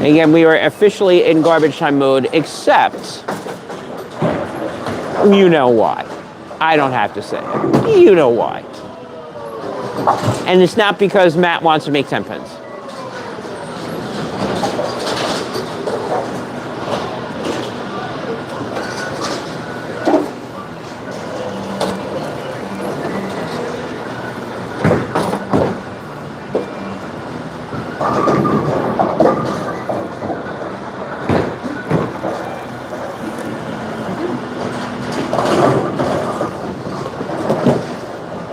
Again, we are officially in garbage time mode, except You know why. I don't have to say it. You know why. And it's not because Matt wants to make 10 pins.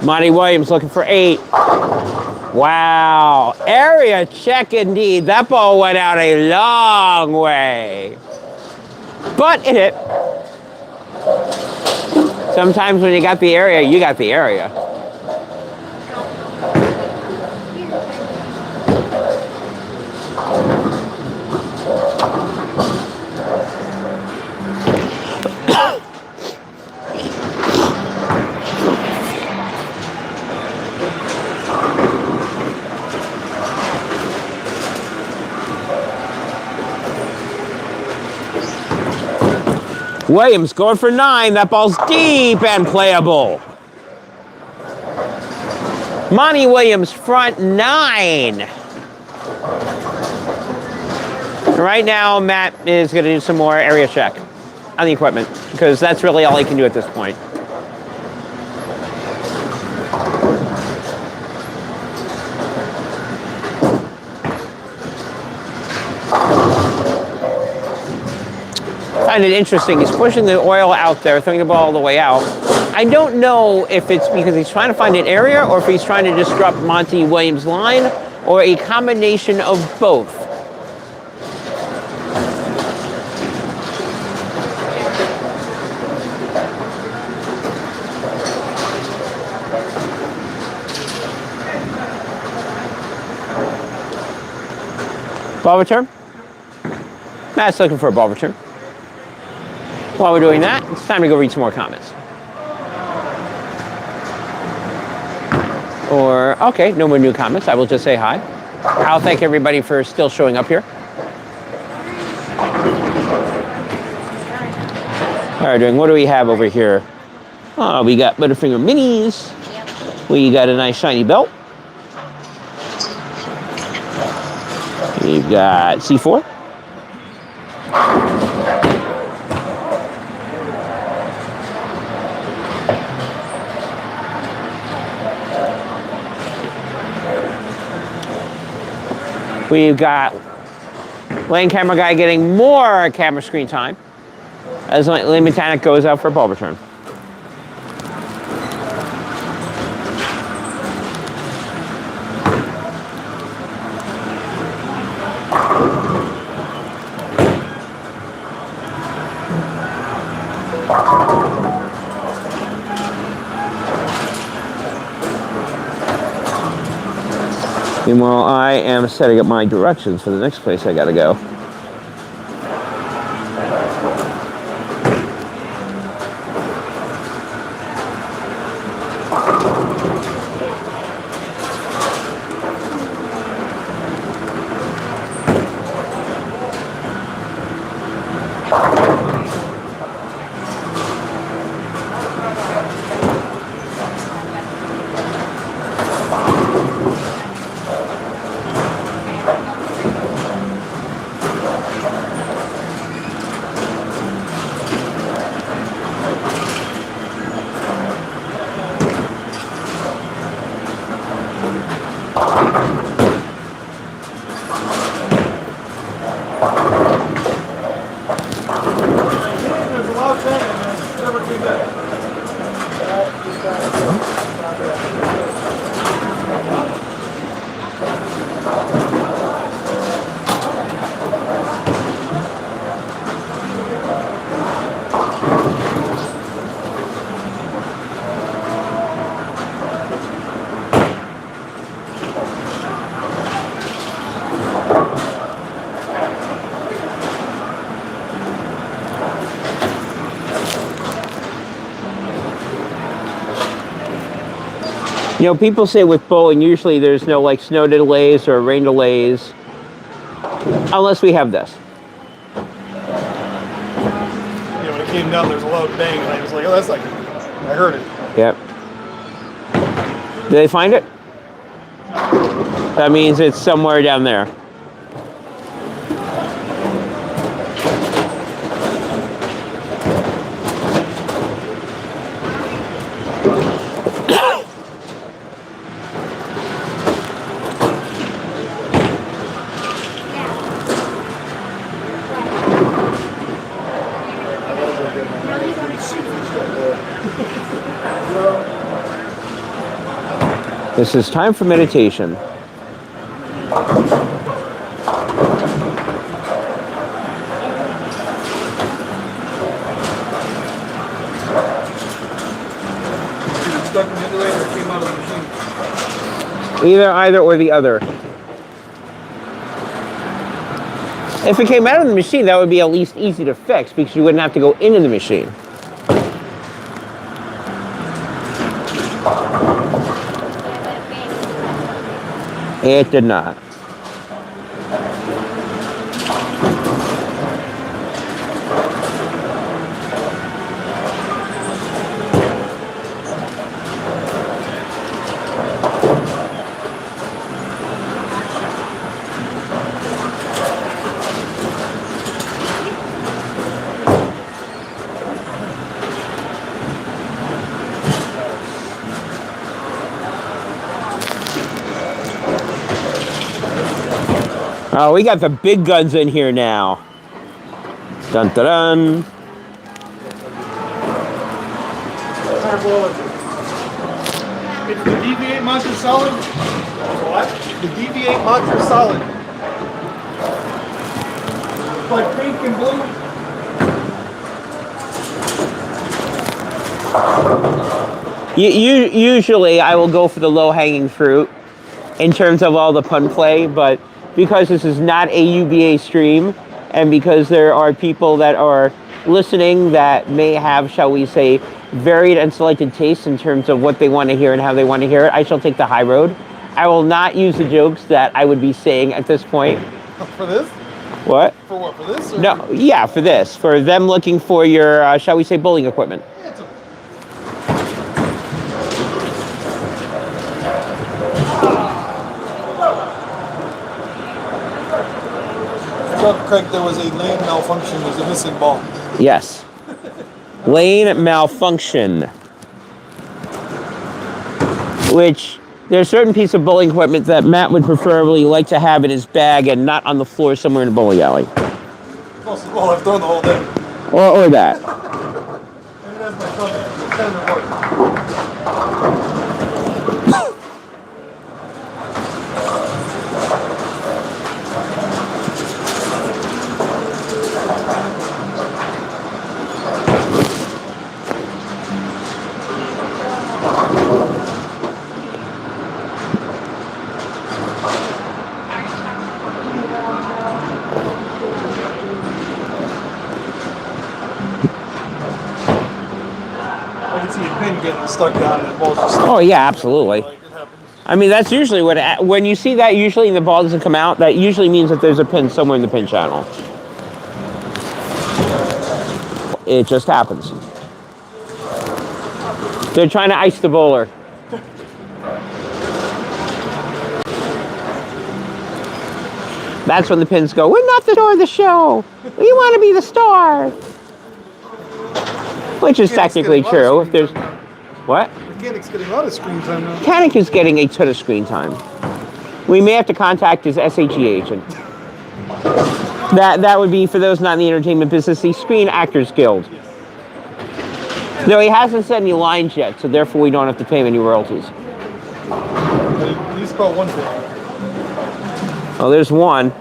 Monte Williams looking for 8. Wow. Area check indeed. That ball went out a long way. But it hit. Sometimes when you got the area, you got the area. Williams going for 9. That ball's deep and playable. Monte Williams front 9. Right now, Matt is going to do some more area check on the equipment because that's really all he can do at this point. I find it interesting. He's pushing the oil out there, throwing the ball all the way out. I don't know if it's because he's trying to find an area or if he's trying to disrupt Monte Williams' line or a combination of both. Ball return. Matt's looking for a ball return. While we're doing that, it's time to go read some more comments. Or, okay, no more new comments. I will just say hi. I'll thank everybody for still showing up here. All right, what do we have over here? Oh, we got Butterfinger Minis. We got a nice shiny belt. We've got C4. We've got lane camera guy getting more camera screen time as lane mechanic goes out for a ball return. Meanwhile, I am setting up my directions for the next place I gotta go. You know, people say with bowling, usually there's no like snow delays or rain delays, unless we have this. Yeah, when it came down, there was a loud bang, and I was like, oh, that's like, I heard it. Yep. Did they find it? That means it's somewhere down there. This is time for meditation. Stuck in the other way, or it came out of the machine. Either or the other. If it came out of the machine, that would be at least easy to fix because you wouldn't have to go into the machine. It did not. Oh, we got the big guns in here now. Dun dun dun. It's the DV8 Monte Solid. What? The DV8 Monte Solid. It's like pink and blue. Usually, I will go for the low-hanging fruit in terms of all the pun play, but because this is not a UBA stream, and because there are people that are listening that may have, shall we say, varied and selected tastes in terms of what they want to hear and how they want to hear it, I shall take the high road. I will not use the jokes that I would be saying at this point. For this? What? For what? For this? Or? No, yeah, for this. For them looking for your, shall we say, bowling equipment. Craig, there was a lane malfunction. There's a missing ball. Yes. Lane malfunction. Which, there's certain piece of bowling equipment that Matt would preferably like to have in his bag and not on the floor somewhere in a bowling alley. Well, I've thrown the whole day. Or that. Maybe that's my son. It's kind of important. Getting stuck down and the ball's just stuck. Oh, yeah, absolutely. I mean, that's usually when you see that, usually and the ball doesn't come out, that usually means that there's a pin somewhere in the pin channel. It just happens. They're trying to ice the bowler. That's when the pins go, we're not the star of the show. We want to be the star. Which is technically true. If there's... What? Mechanic's getting a lot of screen time now. Mechanic is getting a ton of screen time. We may have to contact his SHE agent. That would be, for those not in the entertainment business, the Screen Actors Guild. Though he hasn't sent any lines yet, so therefore we don't have to pay him any royalties. At least call one thing. Oh, there's one.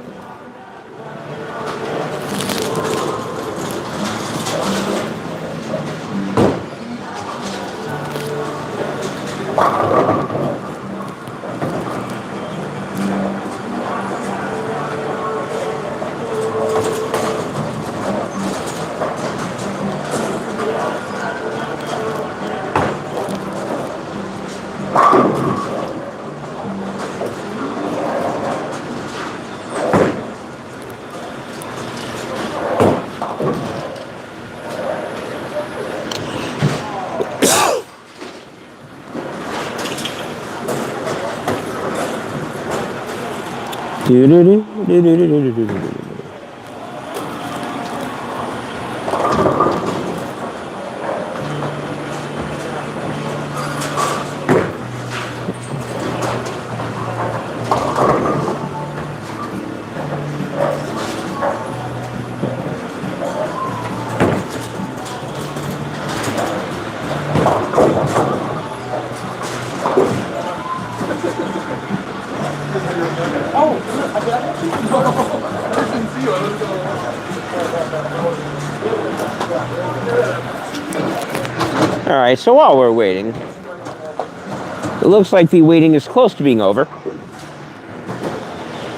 All right, so while we're waiting, it looks like the waiting is close to being over.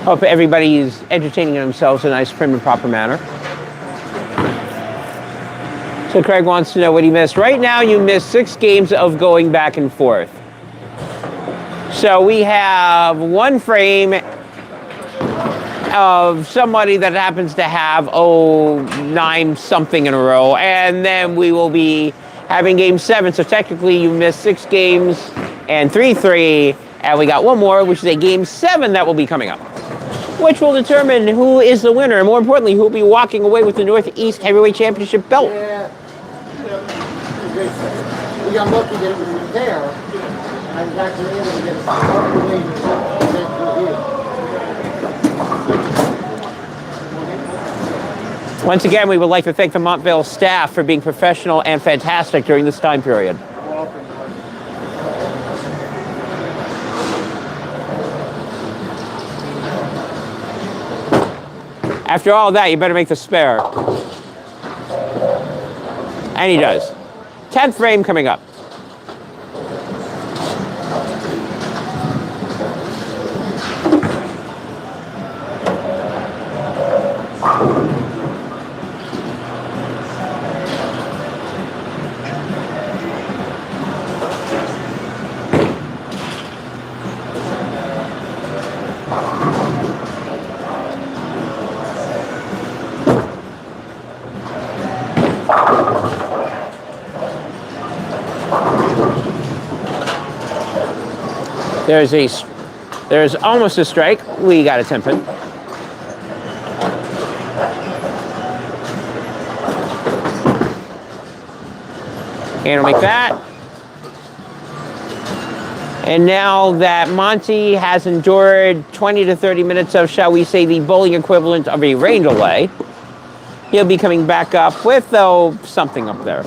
Hope everybody is entertaining themselves in a nice, prim and proper manner. So Craig wants to know what he missed. Right now, you missed 6 games of going back and forth. So we have one frame of somebody that happens to have 9 something in a row, and then we will be having game 7. So technically, you missed 6 games and 3-3, and we got one more, which is a game 7 that will be coming up, which will determine who is the winner, and more importantly, who will be walking away with the Northeast Heavyweight Championship belt. Yeah. We got lucky that it was there. I was actually able to get a Once again, we would like to thank the Montville staff for being professional and fantastic during this time period. After all that, you better make the spare. And he does. 10th frame coming up. There's almost a strike. We got a 10 pin. And we'll make that. And now that Monte has endured 20 to 30 minutes of, shall we say, the bowling equivalent of a rain delay, he'll be coming back up with, though, something up there.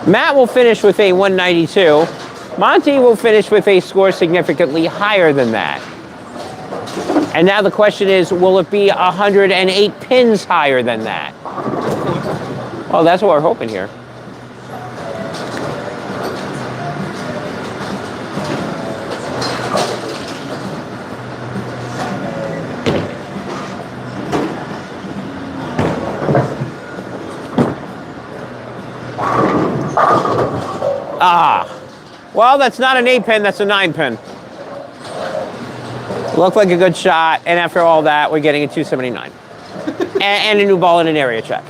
Matt will finish with a 192. Monte will finish with a score significantly higher than that. And now the question is, will it be 108 pins higher than that? Well, that's what we're hoping here. Well, that's not an 8 pin, that's a 9 pin. Looked like a good shot, and after all that, we're getting a 279. and a new ball and an area check.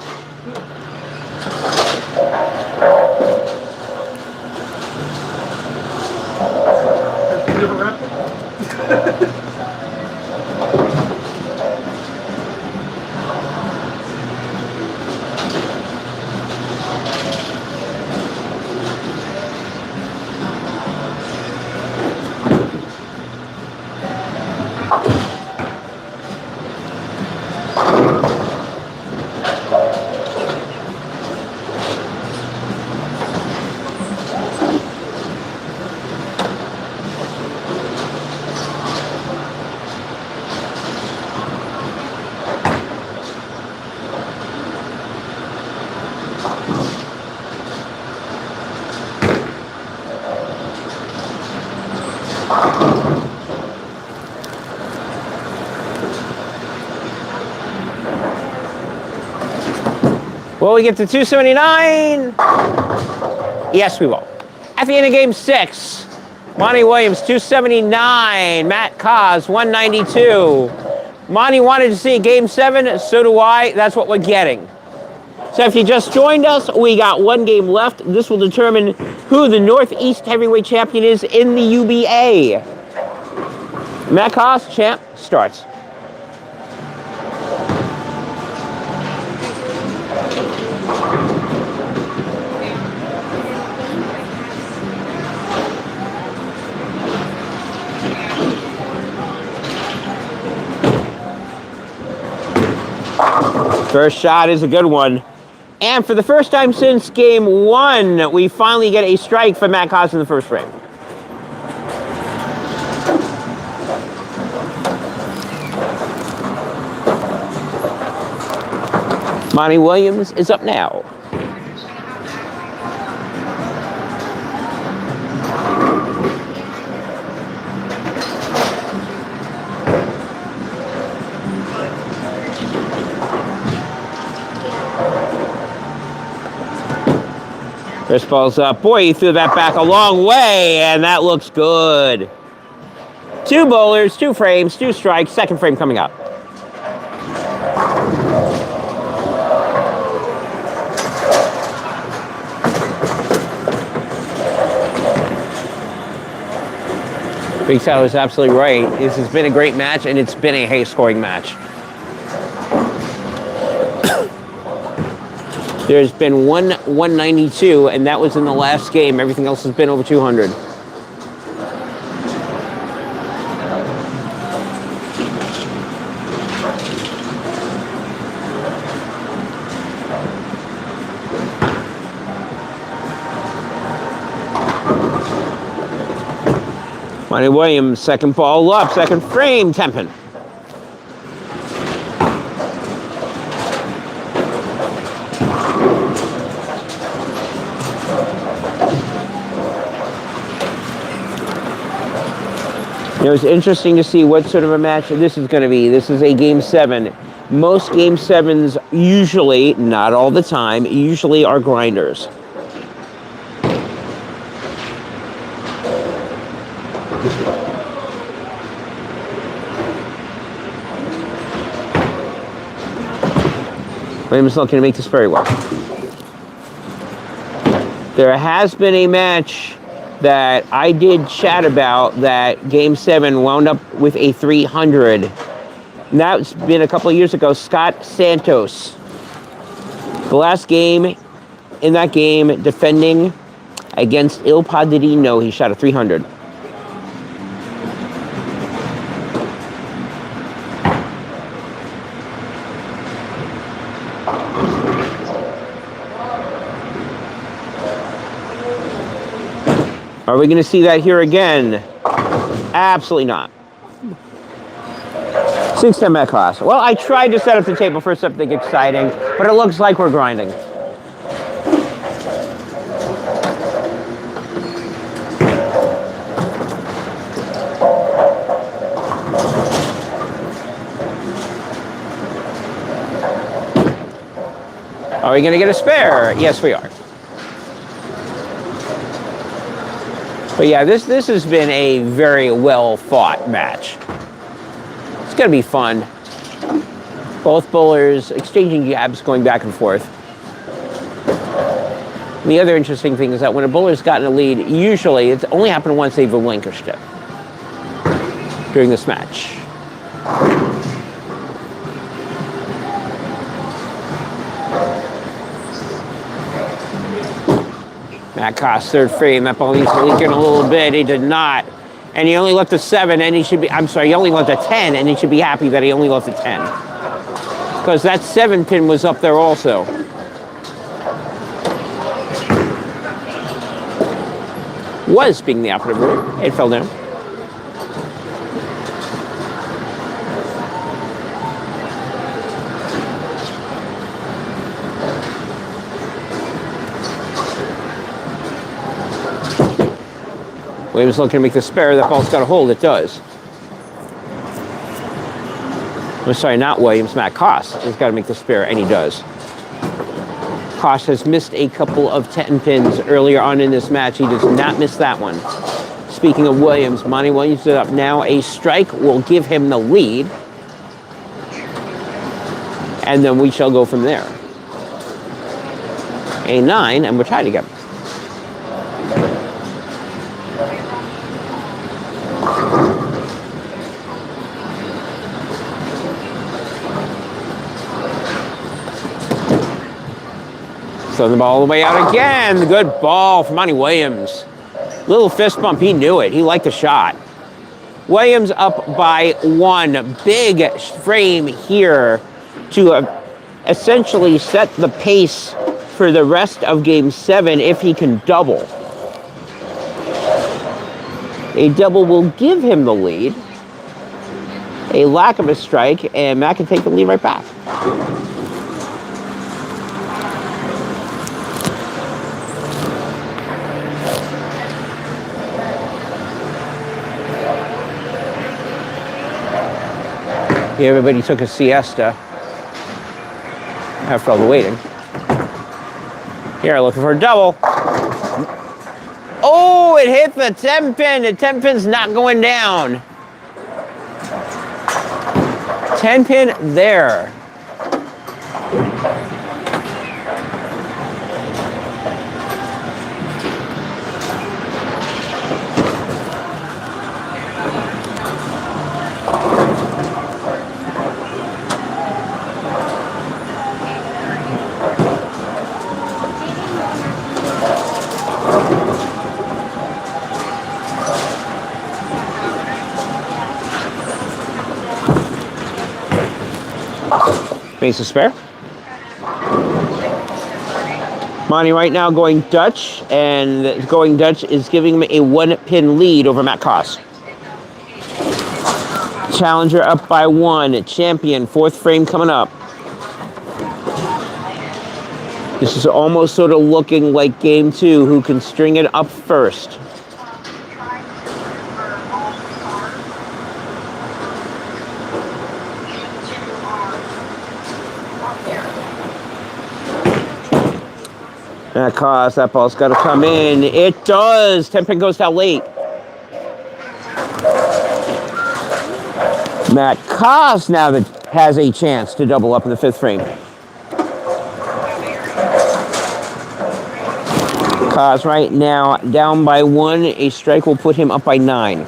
Will we get to 279? Yes, we will. At the end of game 6, Monte Williams, 279. Matt Cos, 192. Monte wanted to see game 7, so do I. That's what we're getting. So if you just joined us, we got one game left. This will determine who the Northeast Heavyweight Champion is in the UBA. Matt Koss, champ, starts. First shot is a good one. And for the first time since game 1, we finally get a strike from Matt Koss in the first frame. Monte Williams is up now. First ball's up. Boy, he threw that back a long way, and that looks good. 2 bowlers, 2 frames, 2 strikes. Second frame coming up. Big Sal is absolutely right. This has been a great match, and it's been a high-scoring match. There's been 192, and that was in the last game. Everything else has been over 200. Monte Williams, second ball up, second frame, 10 pin. It was interesting to see what sort of a match this is going to be. This is a Game 7. Most Game 7s usually, not all the time, usually are grinders. Williams looking to make this very well. There has been a match that I did chat about that Game 7 wound up with a 300. And that's been a couple of years ago. Scott Santos. The last game, in that game, defending against Il Padrino, he shot a 300. Are we going to see that here again? Absolutely not. 6-10 Matt Koss. Well, I tried to set up the table for something exciting, but it looks like we're grinding. Are we going to get a spare? Yes, we are. But yeah, this has been a very well-fought match. It's going to be fun. Both bowlers exchanging jabs, going back and forth. And the other interesting thing is that when a bowler's gotten a lead, usually it's only happened once they've relinquished it during this match. Matt Koss, third frame. That ball needs to leak in a little bit. He did not. And he only left a 7, and he should be, I'm sorry, he only left a 10, and he should be happy that he only left a 10. Because that 7 pin was up there also. Was being the operative word. It fell down. Williams looking to make the spare. That ball's got a hold. It does. I'm sorry, not Williams. Matt Koss has got to make the spare, and he does. Koss has missed a couple of 10 pins earlier on in this match. He does not miss that one. Speaking of Williams, Monte Williams is up now. A strike will give him the lead. And then we shall go from there. a 9, and we're tied again. So the ball all the way out again. Good ball from Monte Williams. Little fist bump. He knew it. He liked the shot. Williams up by 1. Big frame here to essentially set the pace for the rest of Game 7 if he can double. A double will give him the lead. A lack of a strike, and Matt can take the lead right back. Everybody took a siesta after all the waiting. Here, looking for a double. Oh, it hit the 10 pin. The 10 pin's not going down. 10 pin there. Base of spare. Monte right now going Dutch, and going Dutch is giving him a 1-pin lead over Matt Koss. Challenger up by 1. Champion, 4th frame coming up. This is almost sort of looking like Game 2. Who can string it up first? That Koss, that ball's got to come in. It does. 10 pin goes down late. Matt Koss now that has a chance to double up in the 5th frame. Koss right now down by 1. A strike will put him up by 9.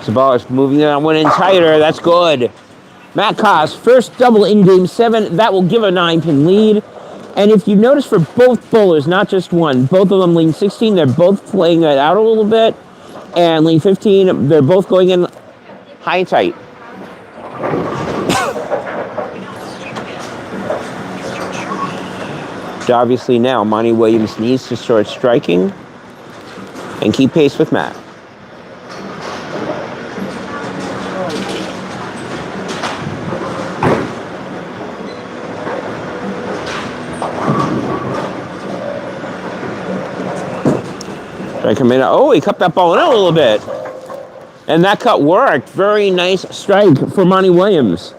The ball is moving that one in tighter. That's good. Matt Koss, first double in Game 7. That will give a 9-pin lead. And if you notice for both bowlers, not just one, both of them lean 16. They're both playing that out a little bit. And lean 15, they're both going in high and tight. Obviously now, Monte Williams needs to start striking and keep pace with Matt. Oh, he cut that ball in a little bit. And that cut worked. Very nice strike for Monte Williams.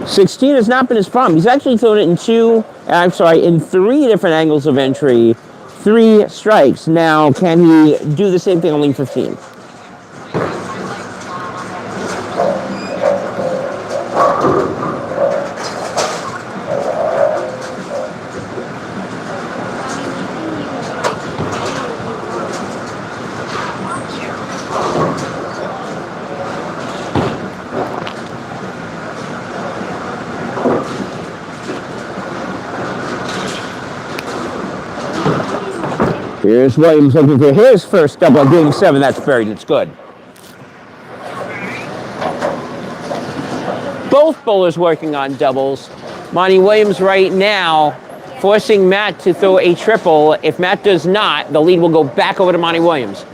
16 has not been his problem. He's actually thrown it in in 3 different angles of entry. 3 strikes. Now, can he do the same thing on lane 15? Here's Williams looking for his first double of Game 7. That's buried. It's good. Both bowlers working on doubles. Monte Williams right now forcing Matt to throw a triple. If Matt does not, the lead will go back over to Monte Williams.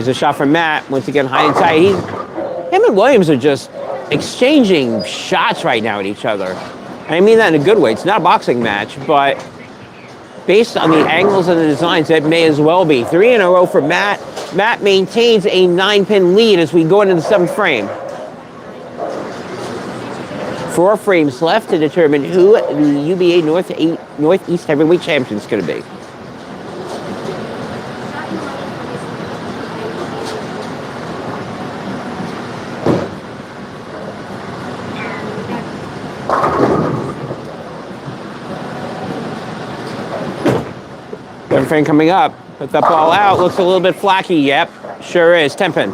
Here's a shot from Matt. Once again, high and tight. Him and Williams are just exchanging shots right now at each other. And I mean that in a good way. It's not a boxing match, but based on the angles and the designs, it may as well be. 3 in a row for Matt. Matt maintains a 9-pin lead as we go into the 7th frame. 4 frames left to determine who the UBA Northeast Heavyweight Champion is going to be. Third frame coming up. Put that ball out. Looks a little bit flaky. Yep, sure is. 10-pin.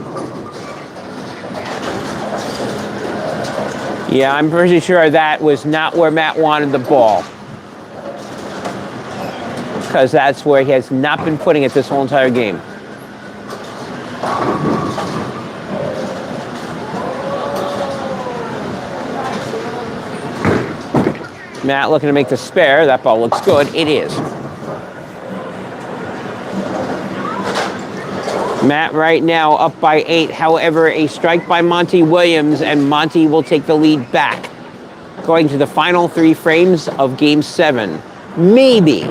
Yeah, I'm pretty sure that was not where Matt wanted the ball. Because that's where he has not been putting it this whole entire game. Matt looking to make the spare. That ball looks good. It is. Matt right now up by 8. However, a strike by Monte Williams, and Monte will take the lead back. Going to the final 3 frames of Game 7. Maybe.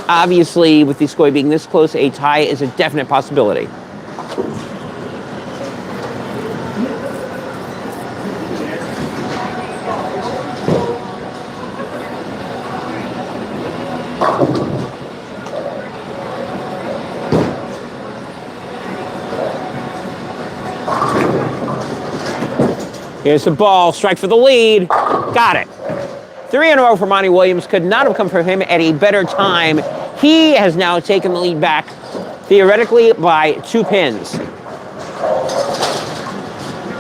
Obviously, with the score being this close, a tie is a definite possibility. Here's the ball, strike for the lead. Got it. 3 in a row for Monte Williams. Could not have come from him at a better time. He has now taken the lead back, theoretically, by 2 pins.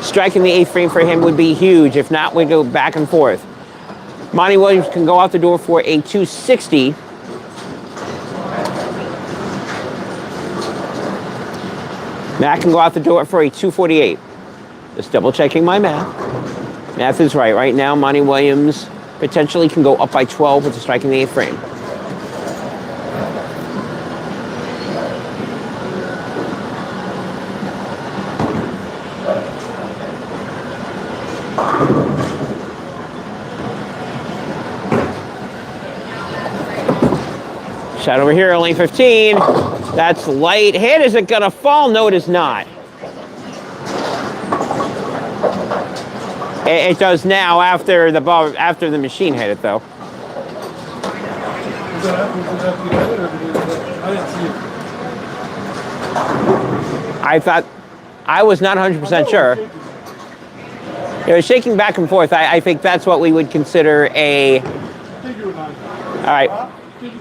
Striking the 8th frame for him would be huge. If not, we go back and forth. Monte Williams can go out the door for a 260. Matt can go out the door for a 248. Just double checking my math. Math is right. Right now, Monte Williams potentially can go up by 12 with the strike in the 8th frame. Shot over here, only 15. That's light hit. Is it gonna fall? No, it is not. It does now after the ball, after the machine hit it, though. I thought, I was not 100% sure. It was shaking back and forth. I think that's what we would consider a. All right. You can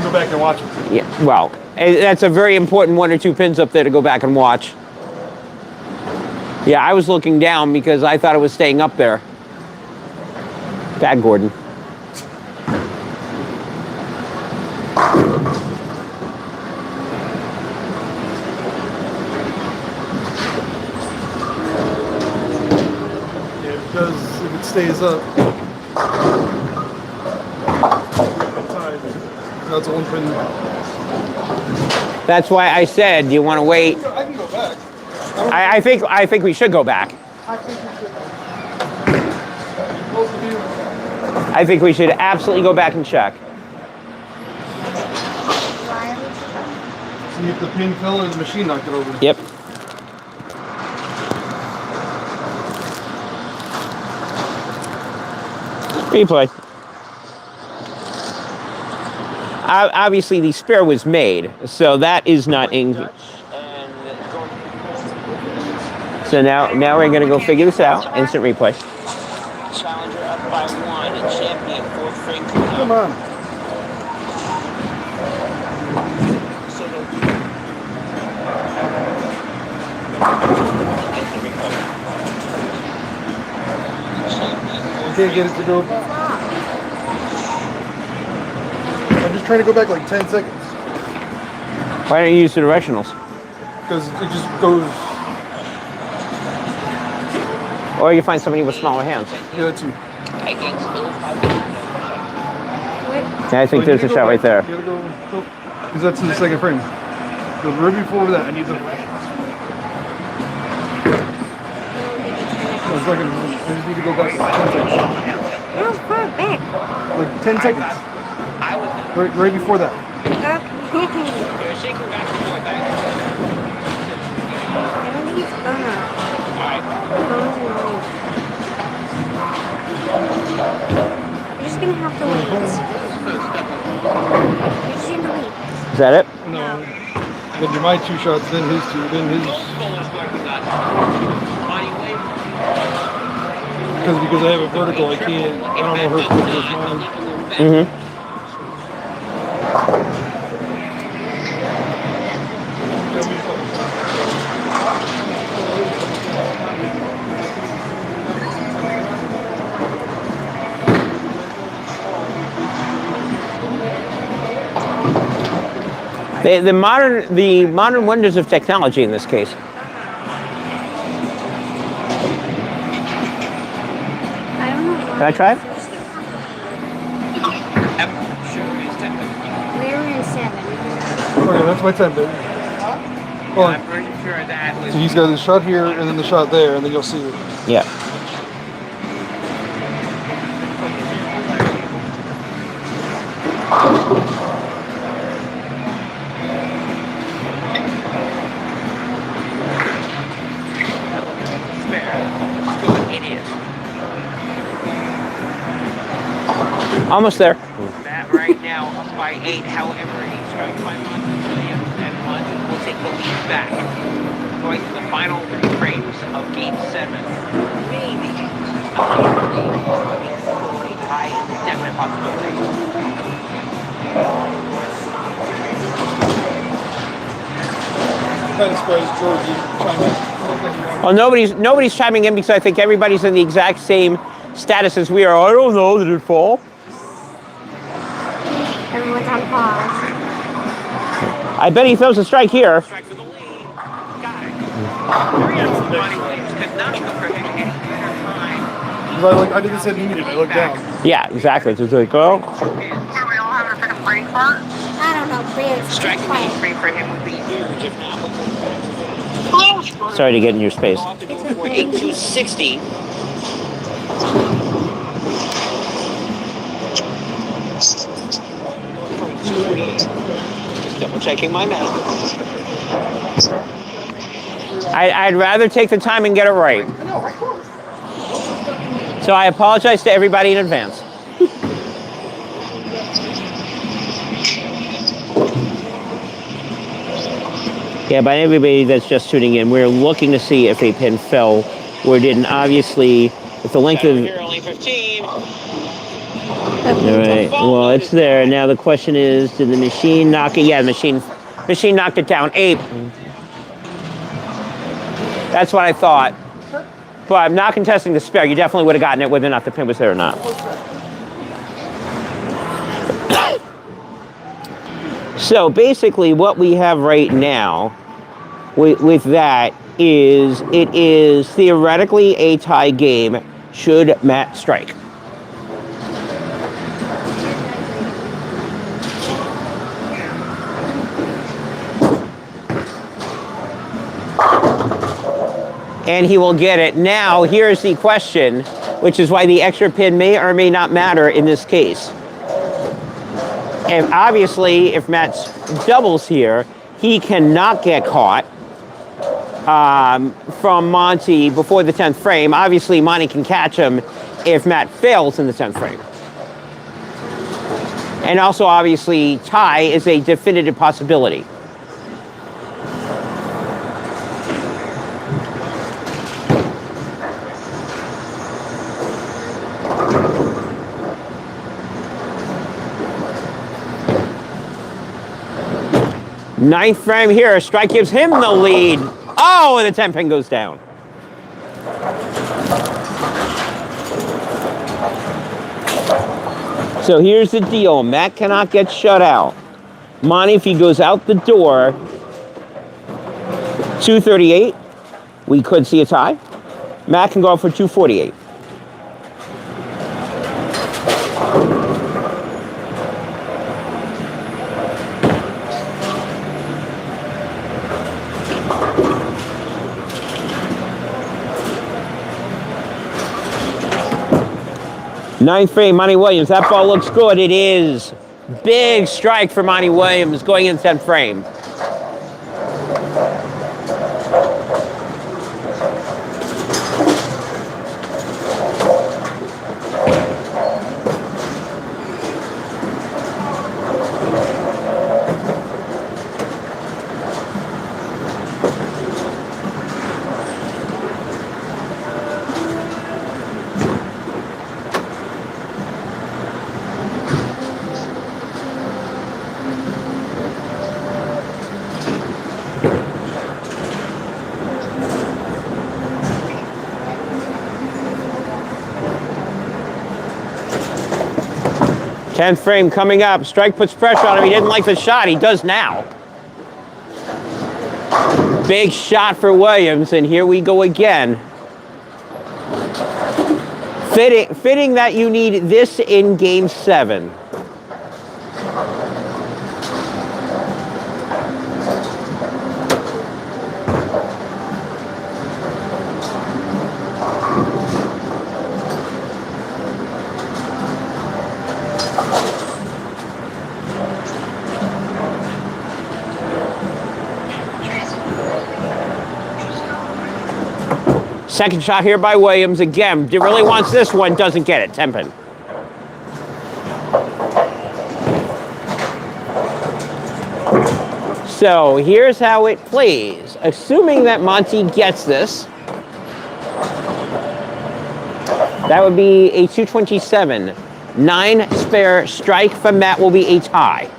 go back and watch it. Yeah, well, that's a very important 1 or 2 pins up there to go back and watch. Yeah, I was looking down because I thought it was staying up there. Bad Gordon. Yeah, because if it stays up, that's a 1 pin. That's why I said, do you want to wait? I can go back. I think we should go back. I think we should. Both of you. I think we should absolutely go back and check. See if the pin fell or the machine knocked it over. Yep. Replay. Obviously, the spare was made, so that is not in. So now we're going to go figure this out. Instant replay. Challenger up by 1, and champion 4th frame. Come on. You can't get it to go. I'm just trying to go back like 10 seconds. Why don't you use the directionals? Because it just goes. Or you find somebody with smaller hands. Yeah, too. I think there's a shot right there. You gotta go, because that's in the second frame. The right before that, I need the. No, it's not gonna move. I just need to go back 10 seconds. That was far back. Like 10 seconds. Right before that. I don't think it's gonna. You're just gonna have to wait. You're just gonna wait. Is that it? No. Then do my 2 shots, then his 2, then his. Because I have a vertical, I can't. I don't know her vertical is mine. Mm-hmm. The modern wonders of technology in this case. I don't know. Can I try it? We're in 7. Okay, that's my 10 bit. Hold on. I'm pretty sure that was. So he's got the shot here and then the shot there, and then you'll see it. Yeah. Almost there. Matt right now up by 8. However, he's struck by Monte, and Monte will take the lead back. Going to the final 3 frames of Game 7. Maybe a tie is a definite possibility. Kind of surprised Georgie chimed in. Well, nobody's chiming in because I think everybody's in the exact same status as we are. I don't know. Did it fall? Everyone's on pause. I bet he throws a strike here. Strike for the lead. Got it. Monte Williams could not go for him any better time. I did this immediately. I looked down. Yeah, exactly. It's like, oh, I don't know, please. Striking the frame for him would be huge if not. sorry to get in your space. 8-2-60. Double checking my math. I'd rather take the time and get it right. So I apologize to everybody in advance. Yeah, by everybody that's just tuning in, we're looking to see if a pin fell or didn't. Obviously, if the length of... Here, only 15. All right, well, it's there. Now the question is, did the machine knock it? Yeah, the machine knocked it down 8. That's what I thought. But I'm not contesting the spare. You definitely would have gotten it whether or not the pin was there or not. So basically what we have right now with that is it is theoretically a tie game should Matt strike. And he will get it. Now, here's the question, which is why the extra pin may or may not matter in this case. And obviously, if Matt doubles here, he cannot get caught from Monte before the 10th frame. Obviously, Monte can catch him if Matt fails in the 10th frame. And also, obviously, tie is a definitive possibility. Ninth frame here, a strike gives him the lead. Oh, and the 10 pin goes down. So here's the deal. Matt cannot get shut out. Monte, if he goes out the door, 238, we could see a tie. Matt can go out for 248. Ninth frame, Monty Williams. That ball looks good. It is. Big strike for Monty Williams going in 10th frame. Tenth frame coming up. Strike puts pressure on him. He didn't like the shot. He does now. Big shot for Williams, and here we go again. Fitting that you need this in Game 7. Second shot here by Williams. Again, really wants this one, doesn't get it. 10 pin. So here's how it plays. Assuming that Monte gets this, that would be a 227. 9 spare strike from Matt will be a tie.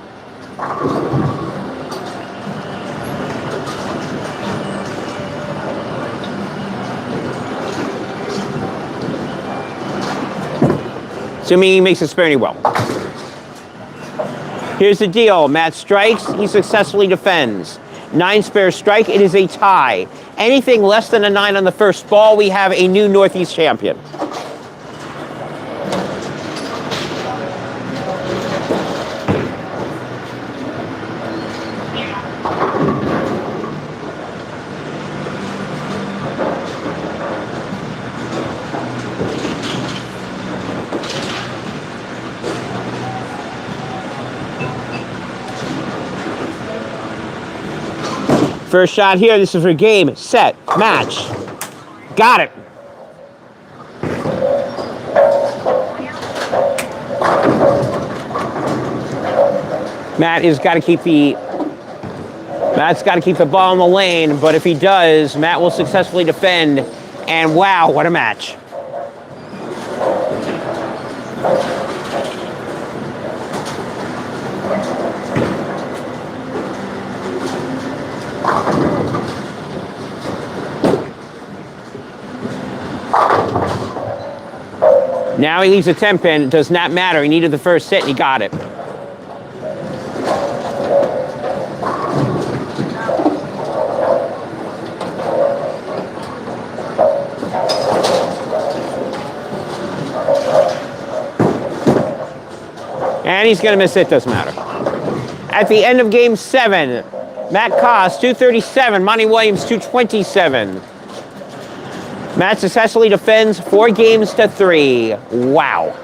Assuming he makes a spare, he will. Here's the deal. Matt strikes, he successfully defends. 9 spare strike, it is a tie. Anything less than a 9 on the first ball, we have a new Northeast champion. First shot here, this is for game, set, match. Got it. Matt's got to keep the ball in the lane, but if he does, Matt will successfully defend, and wow, what a match. Now he leaves a 10 pin. It does not matter. He needed the first hit and he got it. And he's going to miss it. Doesn't matter. At the end of Game 7, Matt Koss, 237. Monty Williams, 227. Matt successfully defends 4 games to 3. Wow.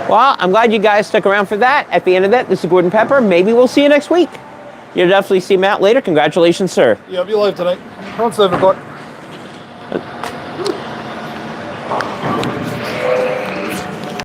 Well, I'm glad you guys stuck around for that. At the end of that, this is Gordon Pepper. Maybe we'll see you next week. You'll definitely see Matt later. Congratulations, sir. Yeah, I'll be live tonight. Around 7 o'clock.